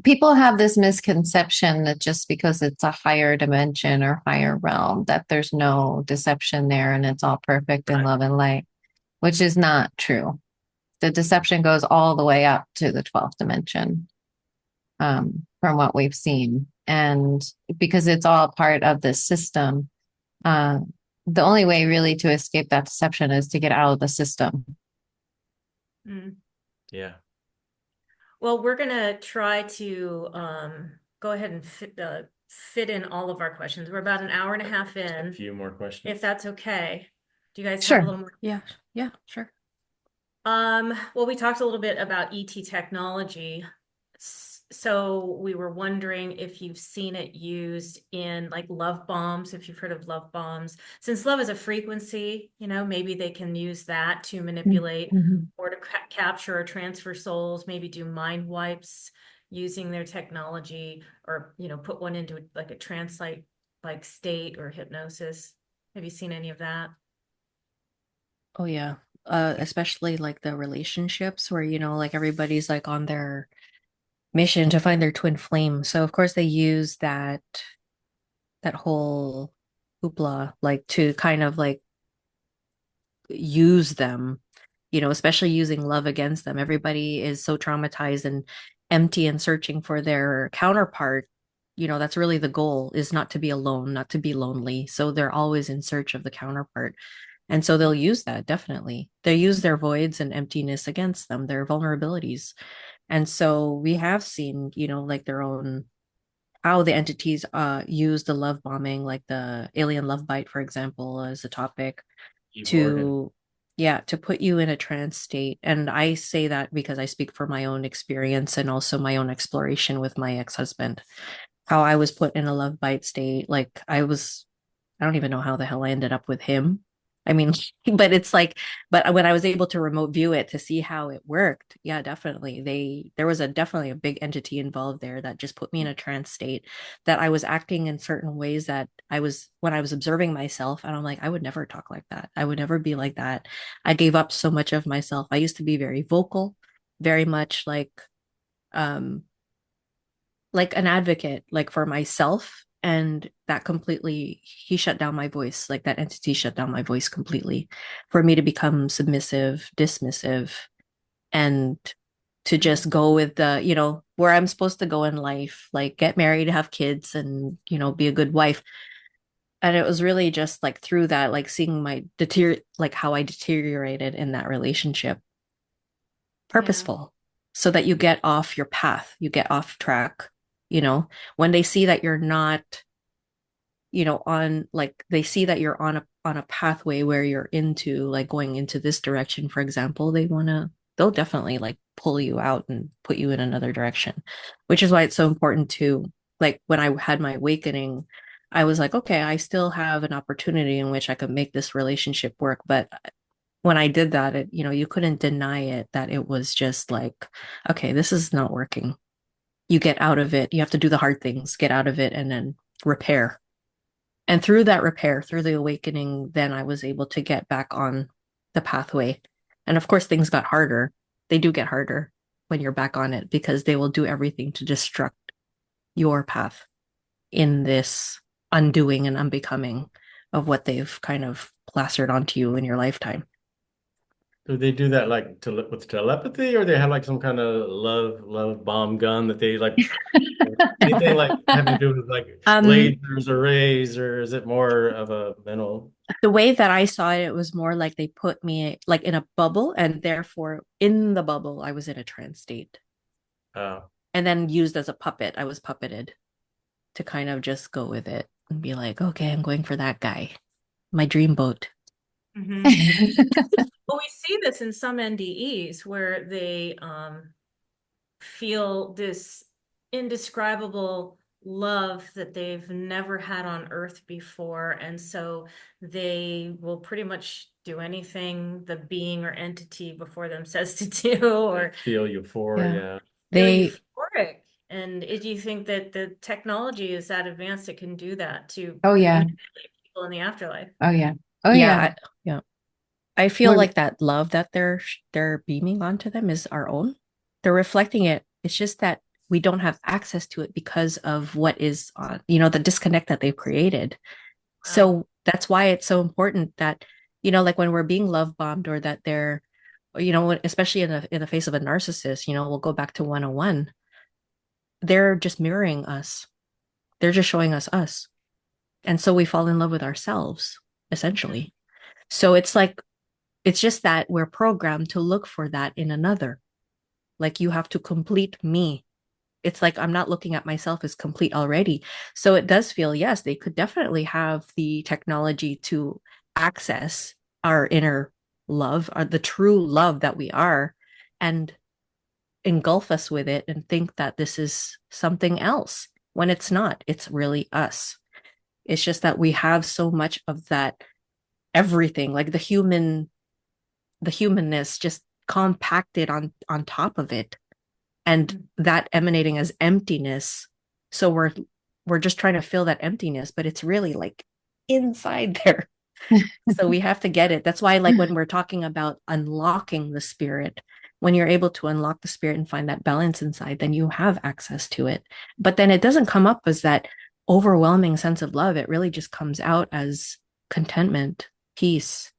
People have this misconception that just because it's a higher dimension or higher realm, that there's no deception there and it's all perfect in love and light, which is not true. The deception goes all the way up to the 12th dimension, from what we've seen. And because it's all part of this system, the only way really to escape that deception is to get out of the system. Yeah. Well, we're going to try to go ahead and fit in all of our questions. We're about an hour and a half in. A few more questions. If that's okay. Do you guys Sure. have a little more? Yeah, sure. Well, we talked a little bit about ET technology. So we were wondering if you've seen it used in like love bombs, if you've heard of love bombs. Since love is a frequency, maybe they can use that to manipulate or to capture or transfer souls, maybe do mind wipes using their technology, or, put one into like a trancelike like state or hypnosis. Have you seen any of that? Oh yeah. Especially like the relationships where, like everybody's like on their mission to find their twin flame. So of course they use that whole hoopla, like, to kind of like use them, especially using love against them. Everybody is so traumatized and empty and searching for their counterpart. That's really the goal, is not to be alone, not to be lonely. So they're always in search of the counterpart. And so they'll use that, definitely. They use their voids and emptiness against them, their vulnerabilities. And so we have seen, like their own, how the entities use the love bombing, like the alien love bite, for example, as a topic to put you in a trance state. And I say that because I speak from my own experience and also my own exploration with my ex-husband, how I was put in a love bite state. Like I don't even know how the hell I ended up with him. I mean, but it's like, but when I was able to remote view it to see how it worked, yeah, definitely. There was definitely a big entity involved there that just put me in a trance state, that I was acting in certain ways that when I was observing myself, and I'm like, I would never talk like that. I would never be like that. I gave up so much of myself. I used to be very vocal, very much like an advocate, like for myself. And that completely, he shut down my voice. Like that entity shut down my voice completely for me to become submissive, dismissive, and to just go with the, where I'm supposed to go in life, like get married, have kids, and, be a good wife. And it was really just like through that, like seeing like how I deteriorated in that relationship, purposeful, so that you get off your path, you get off track, when they see that you're not, on, like they see that you're on a pathway where you're into like going into this direction, for example, they'll definitely like pull you out and put you in another direction, which is why it's so important to, like, when I had my awakening, I was like, okay, I still have an opportunity in which I could make this relationship work. But when I did that, you couldn't deny it, that it was just like, okay, this is not working. You get out of it. You have to do the hard things, get out of it, and then repair. And through that repair, through the awakening, then I was able to get back on the pathway. And of course, things got harder. They do get harder when you're back on it, because they will do everything to destruct your path in this undoing and unbecoming of what they've kind of plastered onto you in your lifetime. Do they do that like with telepathy, or they have like some kind of love bomb gun that they like anything like having to do with like Um, lasers or rays, or is it more of a mental? the way that I saw it, it was more like they put me like in a bubble, and therefore in the bubble, I was in a trance state. Uh, And then used as a puppet. I was puppeted to kind of just go with it and be like, okay, I'm going for that guy, my dream boat. Well, we see this in some NDEs where they feel this indescribable love that they've never had on Earth before. And so they will pretty much do anything the being or entity before them says to do, or feel euphoria. feel They, euphoric. And do you think that the technology is that advanced it can do that to Oh yeah. manipulate people in the afterlife? Oh yeah. Oh yeah, yeah. yeah. I feel like that love that they're beaming onto them is our own. They're reflecting it. It's just that we don't have access to it because of what is on, the disconnect that they've created. So that's why it's so important that, like when we're being love bombed, or that they're, especially in the face of a narcissist, we'll go back to 101. They're just mirroring us. They're just showing us us. And so we fall in love with ourselves, essentially. So it's like, it's just that we're programmed to look for that in another. Like, you have to complete me. It's like I'm not looking at myself as complete already. So it does feel, yes, they could definitely have the technology to access our inner love, or the true love that we are, and engulf us with it and think that this is something else when it's not. It's really us. It's just that we have so much of that, everything, like the humanness just compacted on top of it, and that emanating as emptiness. So we're just trying to fill that emptiness, but it's really like inside there. So we have to get it. That's why, like, when we're talking about unlocking the spirit, when you're able to unlock the spirit and find that balance inside, then you have access to it. But then it doesn't come up as that overwhelming sense of love. It really just comes out as contentment, peace,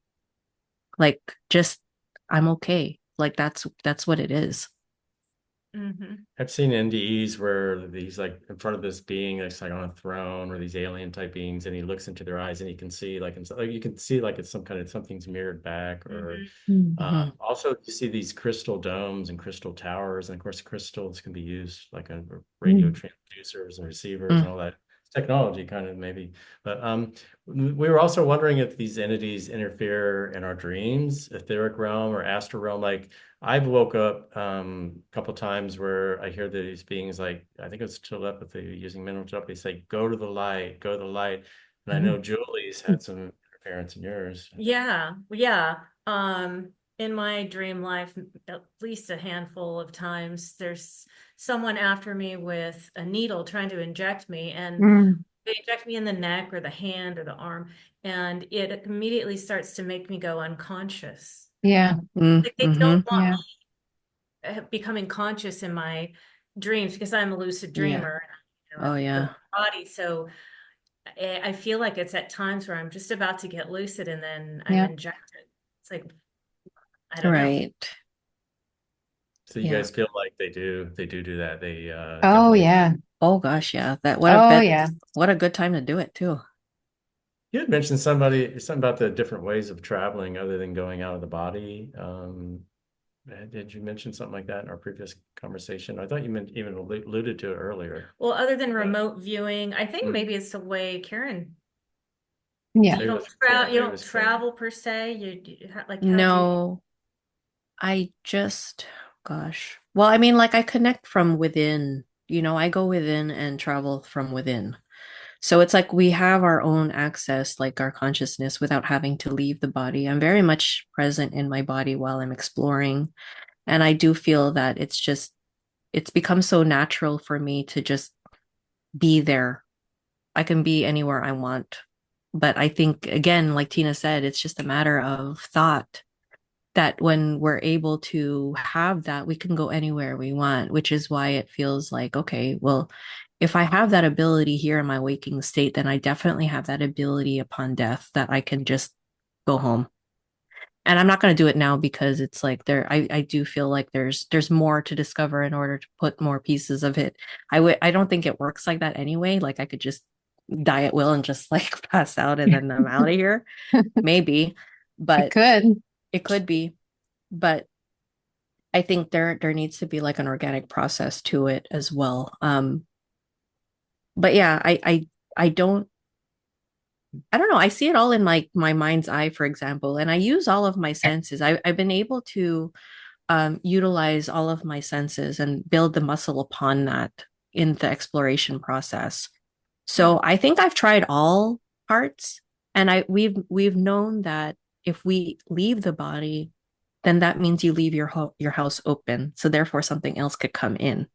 like, just, I'm okay. Like, that's what it is. I've seen NDEs where he's like in front of this being that's like on a throne, or these alien type beings, and he looks into their eyes and he can see like, you can see like it's some kind of something's mirrored back, or also you see these crystal domes and crystal towers, and of course crystals can be used like a radio transducers and receivers and all that technology kind of maybe. But we were also wondering if these entities interfere in our dreams, etheric realm or astral realm. Like, I've woke up a couple times where I hear these beings, like, I think it's telepathy, using mental telepathy, say, go to the light, go to the light. And I know Julie's had some interference in yours. Yeah. In my dream life, at least a handful of times, there's someone after me with a needle trying to inject me, and they inject me in the neck or the hand or the arm, and it immediately starts to make me go unconscious. Yeah. Like, they don't want Yeah. me becoming conscious in my dreams, because I'm a lucid dreamer. Oh yeah. The body. So I feel like it's at times where I'm just about to get lucid and then I'm injected. It's like, I don't know. Right. So you Yeah. guys feel like they do that. They Oh, definitely. yeah. Oh gosh, yeah. Oh, yeah. What a good time to do it too. You had mentioned something about the different ways of traveling other than going out of the body. Did you mention something like that in our previous conversation? I thought you meant even alluded to it earlier. Well, other than remote viewing, I think Mm. maybe it's the way Karen, Yeah. you don't Maybe it don't was Karen. travel per se. Like, how do you? No, I just, gosh. Well, I mean, like I connect from within, I go within and travel from within. So it's like we have our own access, like our consciousness, without having to leave the body. I'm very much present in my body while I'm exploring. And I do feel that it's become so natural for me to just be there. I can be anywhere I want. But I think, again, like Tina said, it's just a matter of thought that when we're able to have that, we can go anywhere we want, which is why it feels like, okay, well, if I have that ability here in my waking state, then I definitely have that ability upon death that I can just go home. And I'm not going to do it now because it's like I do feel like there's more to discover in order to put more pieces of it. I don't think it works like that anyway. Like I could just die at will and just like pass out and then I'm out of here. Maybe, It but could. it could be. But I think there needs to be like an organic process to it as well. But yeah, I don't know. I see it all in my mind's eye, for example, and I use all of my senses. I've been able to utilize all of my senses and build the muscle upon that in the exploration process. So I think I've tried all parts, and we've known that if we leave the body, then that means you leave your house open. So therefore, something else could come in.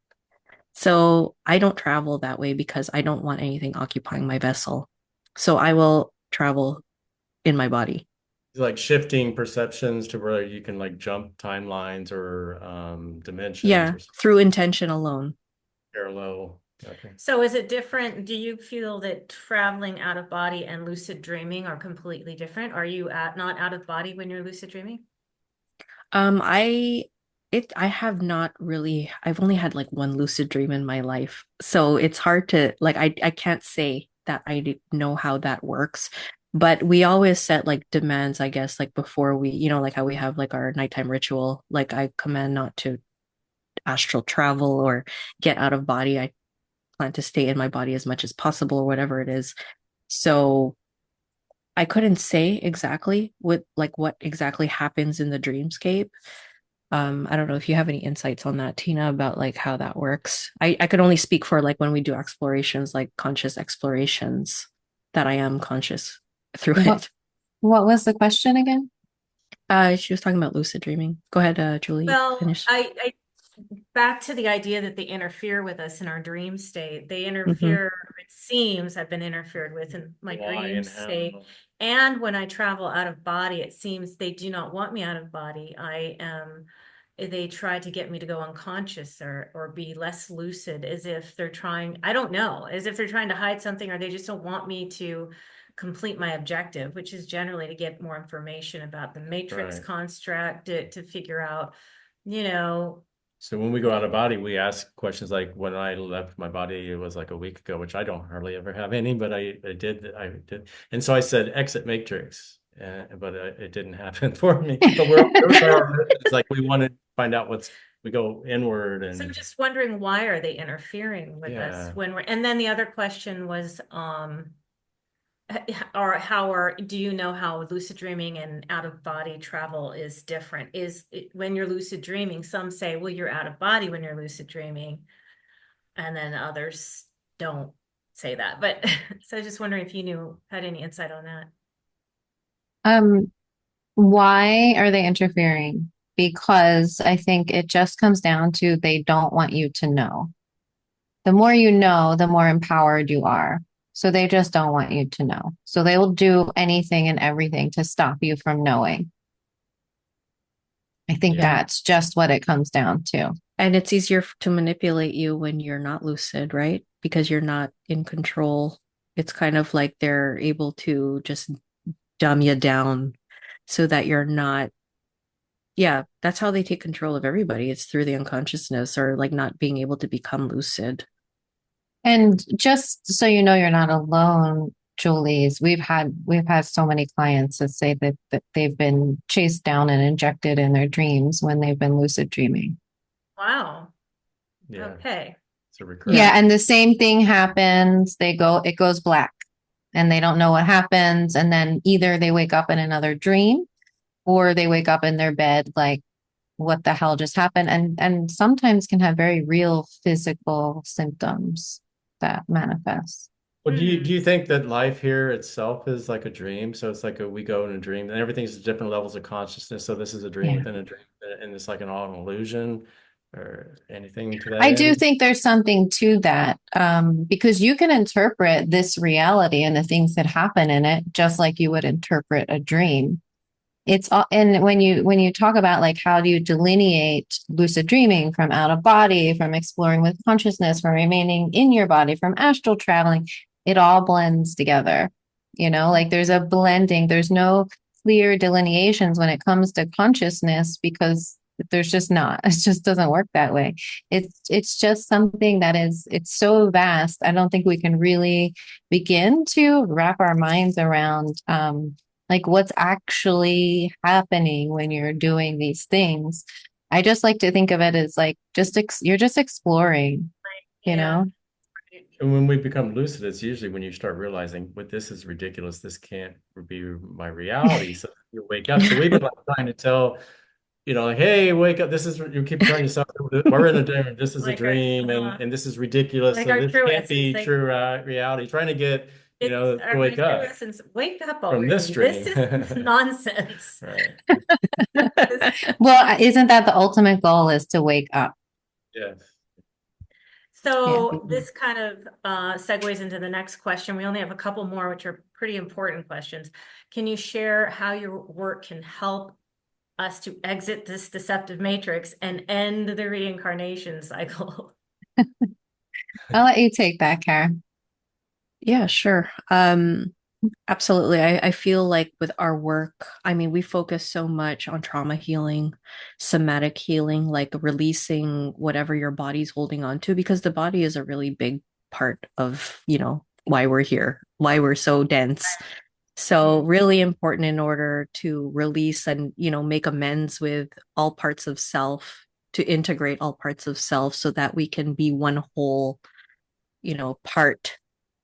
So I don't travel that way because I don't want anything occupying my vessel. So I will travel in my body. Like shifting perceptions to where you can like jump timelines or dimensions Yeah, or through intention alone. parallel. Okay. So is it different? Do you feel that traveling out of body and lucid dreaming are completely different? Are you not out of body when you're lucid dreaming? Um, I I have not really, I've only had like one lucid dream in my life. So it's hard to like I can't say that know how that works. But we always set like demands, I guess, like before we, like how we have like our nighttime ritual. Like I command not to astral travel or get out of body. I plan to stay in my body as much as possible or whatever it is. So I couldn't say exactly what exactly happens in the dreamscape. I don't know if you have any insights on that, Tina, about like how that works. I could only speak for like when we do explorations, like conscious explorations, that I am conscious through What it. what was the question again? She was talking about lucid dreaming. Go ahead, Julie, Well, finish. I back to the idea that they interfere with us in our dream state. They Hmm. interfere, it seems I've been interfered with in my Why dream and state. how? And when I travel out of body, it seems they do not want me out of body. They try to get me to go unconscious or be less lucid, as if they're trying, I don't know, as if they're trying to hide something, or they just don't want me to complete my objective, which is generally to get more information about the matrix Right. construct, to figure out, you know, So when we go out of body, we ask questions like, when I left my body, it was like a week ago, which I don't hardly ever have any, but I did. And so I said, exit matrix, but it didn't happen for me. But those are our missions. Like we want to find out we go inward so I'm and just wondering, why are they interfering with us yeah, when and then the other question was, or do you know how lucid dreaming and out of body travel is different? When you're lucid dreaming, some say, well, you're out of body when you're lucid dreaming, and then others don't say that. But so I was just wondering if you had any insight on that. Um, why are they interfering? Because I think it just comes down to they don't want you to know. The more you know, the more empowered you are. So they just don't want you to know. So they will do anything and everything to stop you from knowing. I think yeah, And that's just what it comes down to. and it's easier to manipulate you when you're not lucid, right? Because you're not in control. It's kind of like they're able to just dumb you down so that you're not Yeah, that's how they take control of everybody. It's through the unconsciousness or like not being able to become lucid. And just so you know, you're not alone, Julie's. We've had so many clients that say that they've been chased down and injected in their dreams when they've been lucid dreaming. Wow. Yeah, Okay. it's a Yeah, recurrent. and the same thing happens. It goes black and they don't know what happens. And then either they wake up in another dream or they wake up in their bed like, what the hell just happened? And sometimes can have very real physical symptoms that manifest. Well, do Hmm. you think that life here itself is like a dream? So it's like we go in a dream and everything's different levels of consciousness. So this is a dream Yeah. within a dream, and it's like all an illusion or anything to that I do end. think there's something to that, because you can interpret this reality and the things that happen in it just like you would interpret a dream. It's all, and when you talk about like how do you delineate lucid dreaming from out of body, from exploring with consciousness, from remaining in your body, from astral traveling, it all blends together. Like there's a blending. There's no clear delineations when it comes to consciousness because there's just not. It just doesn't work that way. It's just something that it's so vast. I don't think we can really begin to wrap our minds around like what's actually happening when you're doing these things. I just like to think of it as like you're just exploring, you Yeah. know? And when we become lucid, it's usually when you start realizing, "But this is ridiculous. This can't be my reality." So you wake up. So we've been like trying to tell, like, "Hey, wake up! This is," you keep telling yourself, "We're in a dream. This is a Like our, dream, and this is ridiculous. like So our this true can't essence. be Like true reality." Trying to get it's to my wake true up essence. Wake up from this already. This dream. is nonsense. Right. Well, isn't that the ultimate goal is to wake up? Yes. Yeah. So this kind of segues into the next question. We only have a couple more, which are pretty important questions. Can you share how your work can help us to exit this deceptive matrix and end the reincarnation cycle? I'll let you take that, Karen. Yeah, sure. Absolutely. I feel like with our work, I mean, we focus so much on trauma healing, somatic healing, like releasing whatever your body's holding on to, because the body is a really big part of, why we're here, why we're so dense. So Mm. really important in order to release and, make amends with all parts of self, to integrate all parts of self so that we can be one whole, part.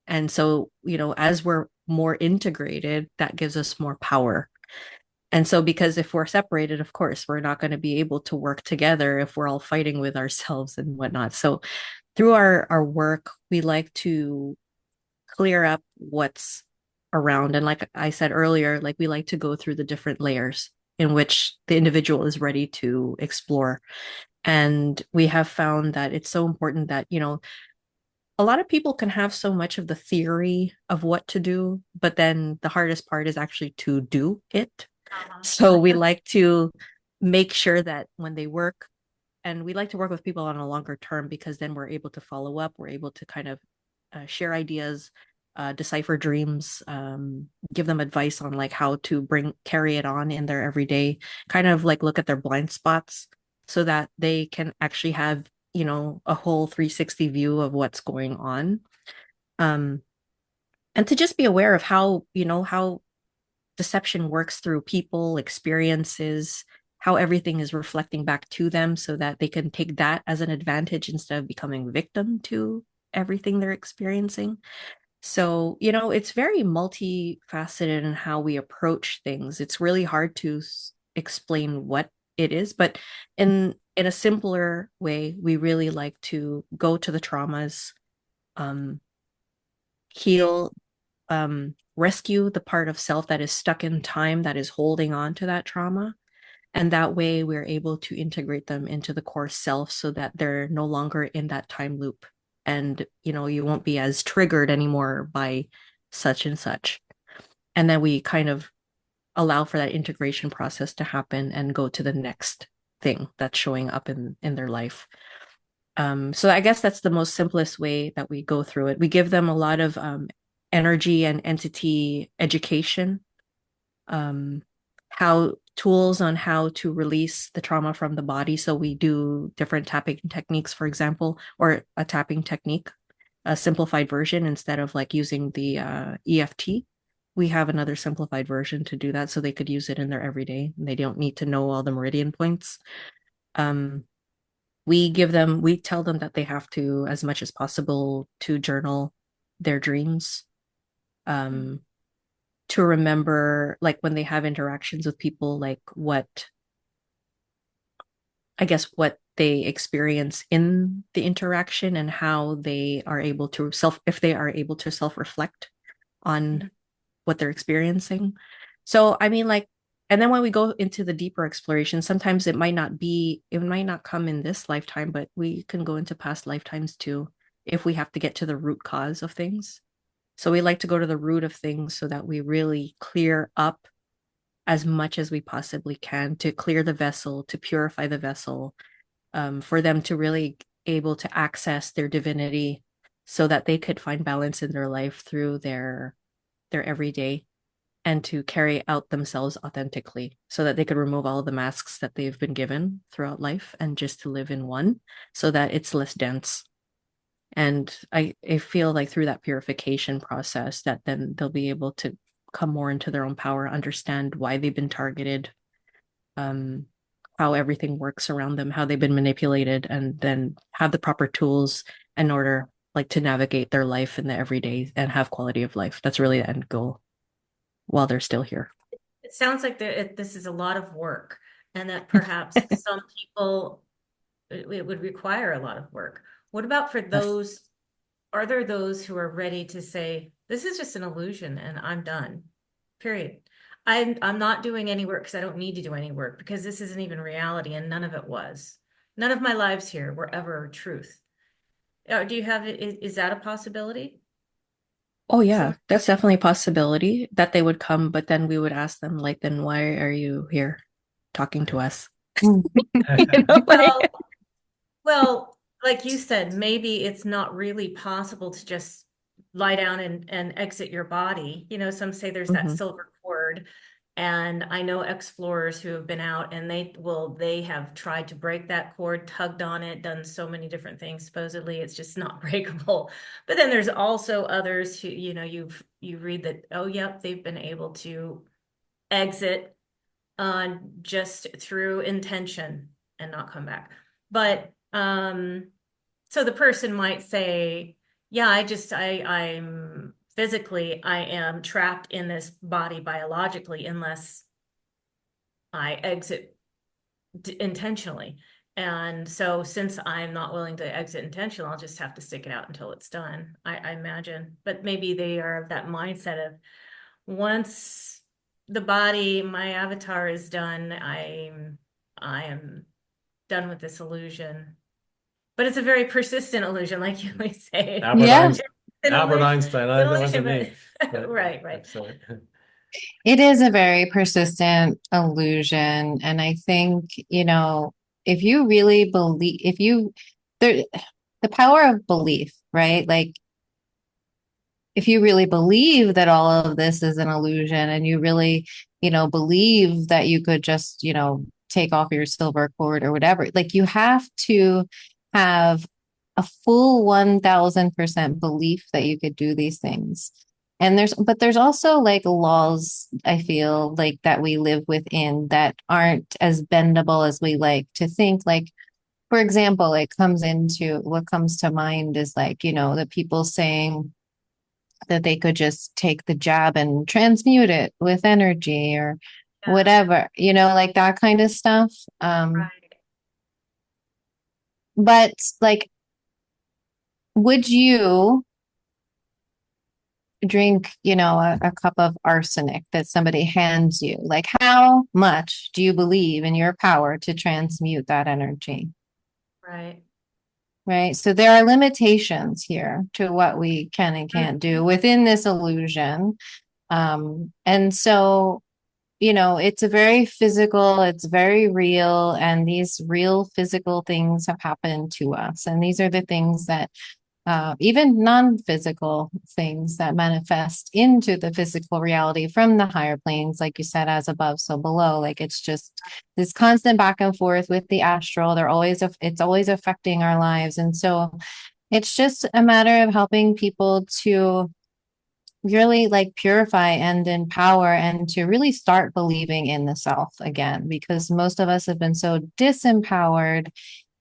And so, as we're more integrated, that gives us more power. And so, because if we're separated, of course, we're not going to be able to work together if we're all fighting with ourselves and whatnot. So, through our work, we like to clear up what's around. And like I said earlier, like we like to go through the different layers in which the individual is ready to explore. And we have found that it's so important that, a lot of people can have so much of the theory of what to do, but then the hardest part is actually to do it. Uh-huh. So we like to make sure that when they work, and we like to work with people on a longer term because then we're able to follow up, we're able to kind of share ideas, decipher dreams, give them advice on like how to carry it on in their everyday, kind of like look at their blind spots so that they can actually have, a whole 360 view of what's going on. Um, and to just be aware of how deception works through people, experiences, how everything is reflecting back to them so that they can take that as an advantage instead of becoming victim to everything they're experiencing. So, it's very multifaceted in how we approach things. It's really hard to explain what it is, but in a simpler way, we really like to go to the traumas, um, heal, rescue the part of self that is stuck in time, that is holding on to that trauma. And that way we're able to integrate them into the core self so that they're no longer in that time loop. And, you won't be as triggered anymore by such and such. And then we kind of allow for that integration process to happen and go to the next thing that's showing up in their life. So I guess that's the most simplest way that we go through it. We give them a lot of energy and entity education, um, how tools on how to release the trauma from the body. So we do different tapping techniques, for example, or a tapping technique, a simplified version instead of like using the EFT. We have another simplified version to do that so they could use it in their everyday. They don't need to know all the meridian points. We tell them that they have to, as much as possible, to journal their dreams. To remember, like when they have interactions with people, like what they experience in the interaction and how they are able to self-reflect on what they're experiencing. So, I mean, like, and then when we go into the deeper exploration, sometimes it might not come in this lifetime, but we can go into past lifetimes too, if we have to get to the root cause of things. So we like to go to the root of things so that we really clear up as much as we possibly can to clear the vessel, to purify the vessel, for them to really able to access their divinity so that they could find balance in their life through their everyday and to carry out themselves authentically so that they could remove all the masks that they've been given throughout life and just to live in one so that it's less dense. And I feel like through that purification process that then they'll be able to come more into their own power, understand why they've been targeted, how everything works around them, how they've been manipulated, and then have the proper tools in order like to navigate their life in the everyday and have quality of life. That's really the end goal while they're still here. It sounds like this is a lot of work, and that perhaps some people, it would require a lot of work. What about for those, are there those who are ready to say, this is just an illusion and I'm done, period. I'm not doing any work because I don't need to do any work because this isn't even reality and none of it was. None of my lives here were ever truth. Do you have, is that a possibility? Oh yeah, that's definitely a possibility that they would come, but then we would ask them like, then why are you here talking to us? You know, like, Well, like you said, maybe it's not really possible to just lie down and exit your body. You know, some say there's that Mhm. silver cord. And I know explorers who have been out and they have tried to break that cord, tugged on it, done so many different things. Supposedly it's just not breakable. But then there's also others who, you know, you read that, oh, yep, they've been able to exit just through intention and not come back. But so the person might say, yeah, I'm physically, I am trapped in this body biologically unless I exit intentionally. And so since I'm not willing to exit intentionally, I'll just have to stick it out until it's done, I imagine. But maybe they are of that mindset of once the body, my avatar is done, I am done with this illusion. But it's a very persistent illusion, like you may say. Yeah. Albert Einstein, that wasn't me. Right. So, It is a very persistent illusion. And I think, you know, if you really believe, the power of belief, right? Like, if you really believe that all of this is an illusion and you really, you know, believe that you could just, you know, take off your silver cord or whatever, like you have to have a full 1000% belief that you could do these things. And there's also like laws, I feel like that we live within that aren't as bendable as we like to think. Like, for example, what comes to mind is like, you know, the people saying, that they could just take the jab and transmute it with energy or whatever, you know, like that kind of stuff. Right. But like, would you drink, you know, a cup of arsenic that somebody hands you? Like, how much do you believe in your power to transmute that energy? Right. Right. So there are limitations here to what we can and can't do within this illusion. And so, you know, it's a very physical, it's very real, and these real physical things have happened to us. And these are the things that even non-physical things that manifest into the physical reality from the higher planes, like you said, as above, so below. Like it's just this constant back and forth with the astral. It's always affecting our lives. And so it's just a matter of helping people to really like purify and empower and to really start believing in the self again, because most of us have been so disempowered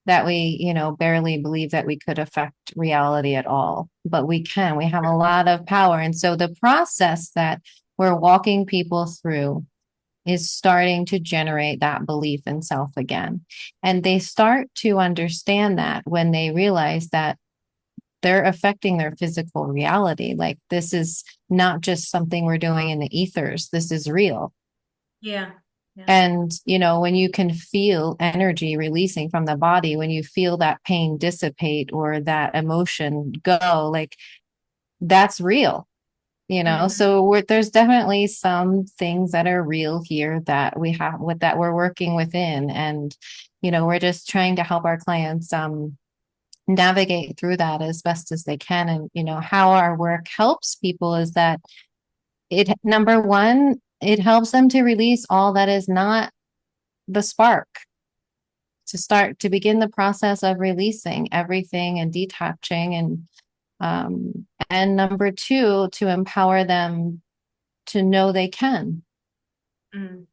that we, barely believe that we could affect reality at all. But we can. We have a lot of power. And so the process that we're walking people through is starting to generate that belief in self again. And they start to understand that when they realize that they're affecting their physical reality. Like this is not just something we're doing in the ethers. This is real. Yeah. Yeah. And, when you can feel energy releasing from the body, when you feel that pain dissipate or that emotion go, like that's real, So there's definitely some things that are real here that we have that we're working within. And, we're just trying to help our clients, navigate through that as best as they can. And how our work helps people is that number one, it helps them to release all that is not the spark, to begin the process of releasing everything and detaching. And number two, to empower them to know they can. Mm.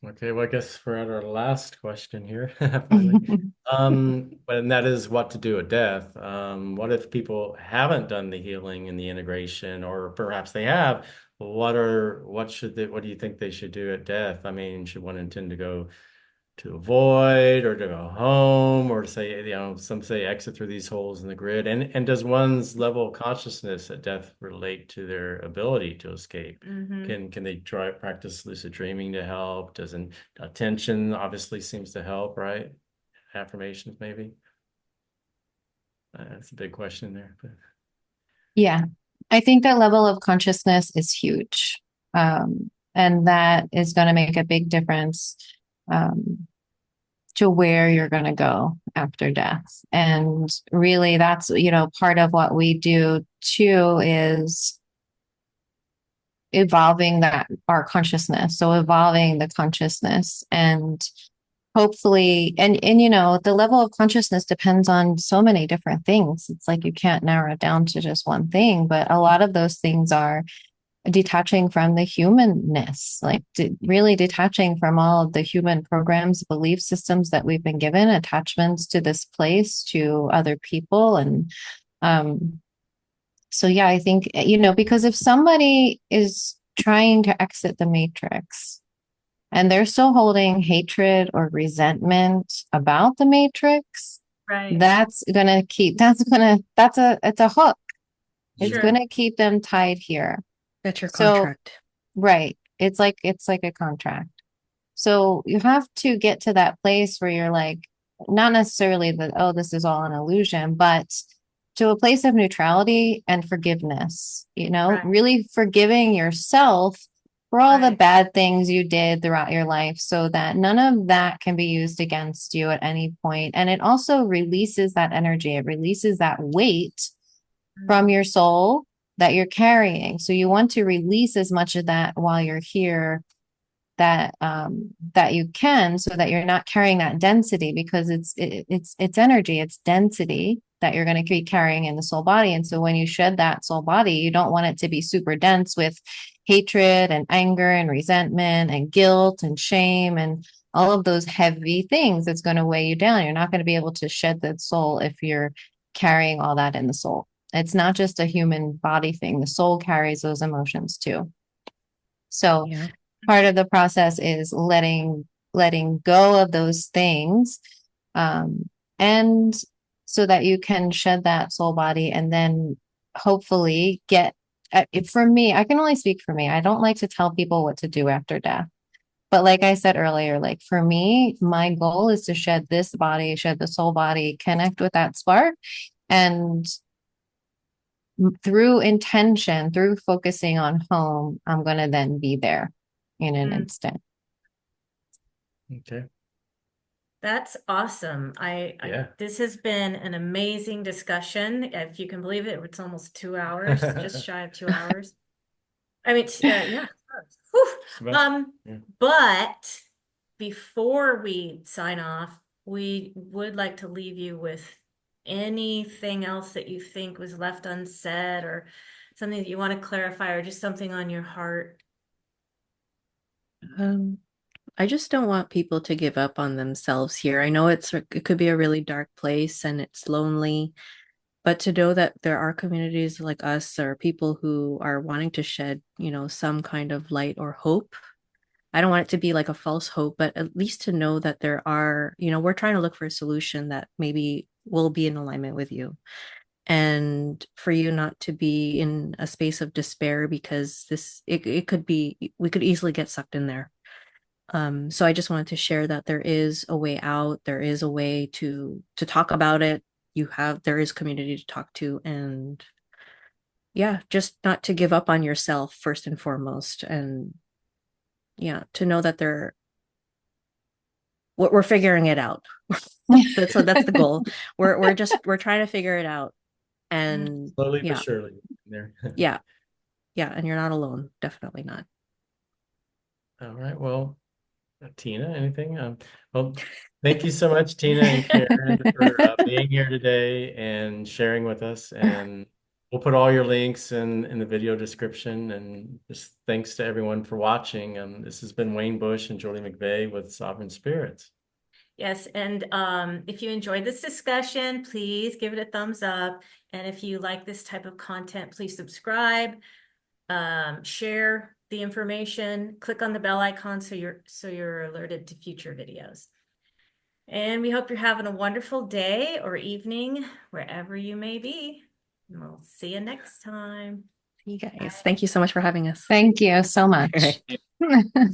Okay, well, I guess we're at our last question here, finally. And that is what to do at death. What if people haven't done the healing and the integration, or perhaps they have? What do you think they should do at death? I mean, should one intend to go to avoid or to go home, or to say, some say exit through these holes in the grid? And does one's level of consciousness at death relate to their ability to escape? Mm-hmm. Can they practice lucid dreaming to help? Doesn't attention obviously seems to help, right? Affirmations, maybe. That's a big question there. But Yeah, I think that level of consciousness is huge. And that is going to make a big difference to where you're going to go after death. And really, that's, part of what we do too is evolving our consciousness. So evolving the consciousness and hopefully, and the level of consciousness depends on so many different things. It's like you can't narrow it down to just one thing, but a lot of those things are detaching from the humanness, like really detaching from all of the human programs, belief systems that we've been given, attachments to this place, to other people. And so, yeah, I think, because if somebody is trying to exit the matrix and they're still holding hatred or resentment about the matrix, Right. it's a hook. It's Sure. going to keep them tied here. That's your contract. Right. It's like a contract. So you have to get to that place where you're like, not necessarily that, oh, this is all an illusion, but to a place of neutrality and forgiveness, Right. really forgiving yourself for all the Right. bad things you did throughout your life so that none of that can be used against you at any point. And it also releases that energy. It releases that weight from your soul that you're carrying. So you want to release as much of that while you're here that you can, so that you're not carrying that density, because it's energy, it's density that you're going to be carrying in the soul body. And so when you shed that soul body, you don't want it to be super dense with hatred and anger and resentment and guilt and shame and all of those heavy things. It's going to weigh you down. You're not going to be able to shed that soul if you're carrying all that in the soul. It's not just a human body thing. The soul carries those emotions too. So Yeah. part of the process is letting go of those things, and so that you can shed that soul body and then hopefully get, for me, I can only speak for me. I don't like to tell people what to do after death. But like I said earlier, like for me, my goal is to shed this body, shed the soul body, connect with that spark, and through intention, through focusing on home, I'm going to then be there in an instant. okay. That's awesome. Yeah. This has been an amazing discussion. If you can believe it, it's almost 2 hours, just shy of 2 hours. I mean, yeah. Whew. Yeah. But before we sign off, we would like to leave you with anything else that you think was left unsaid, or something that you want to clarify, or just something on your heart. I just don't want people to give up on themselves here. I know it could be a really dark place and it's lonely, but to know that there are communities like us or people who are wanting to shed, some kind of light or hope. I don't want it to be like a false hope, but at least to know that there are, we're trying to look for a solution that maybe will be in alignment with you. And for you not to be in a space of despair because it could be, we could easily get sucked in there. So I just wanted to share that there is a way out. There is a way to talk about it. There is community to talk to, and yeah, just not to give up on yourself first and foremost. And yeah, to know that we're figuring it out. That's the goal. We're trying to figure it out. And Slowly but yeah, surely there. yeah, yeah. And you're not alone. Definitely not. All right. Well, Tena, anything? Well, thank you so much, Tena and Karen, for being here today and sharing with us. And we'll put all your links in the video description. And just thanks to everyone for watching. This has been Wayne Bush and Julie McVeigh with Sovereign Spirits. Yes, and if you enjoyed this discussion, please give it a thumbs up. And if you like this type of content, please subscribe, share the information, click on the bell icon so you're alerted to future videos. And we hope you're having a wonderful day or evening wherever you may be. And we'll see you next time. You guys, thank you so much for having us. Thank you so much. All right.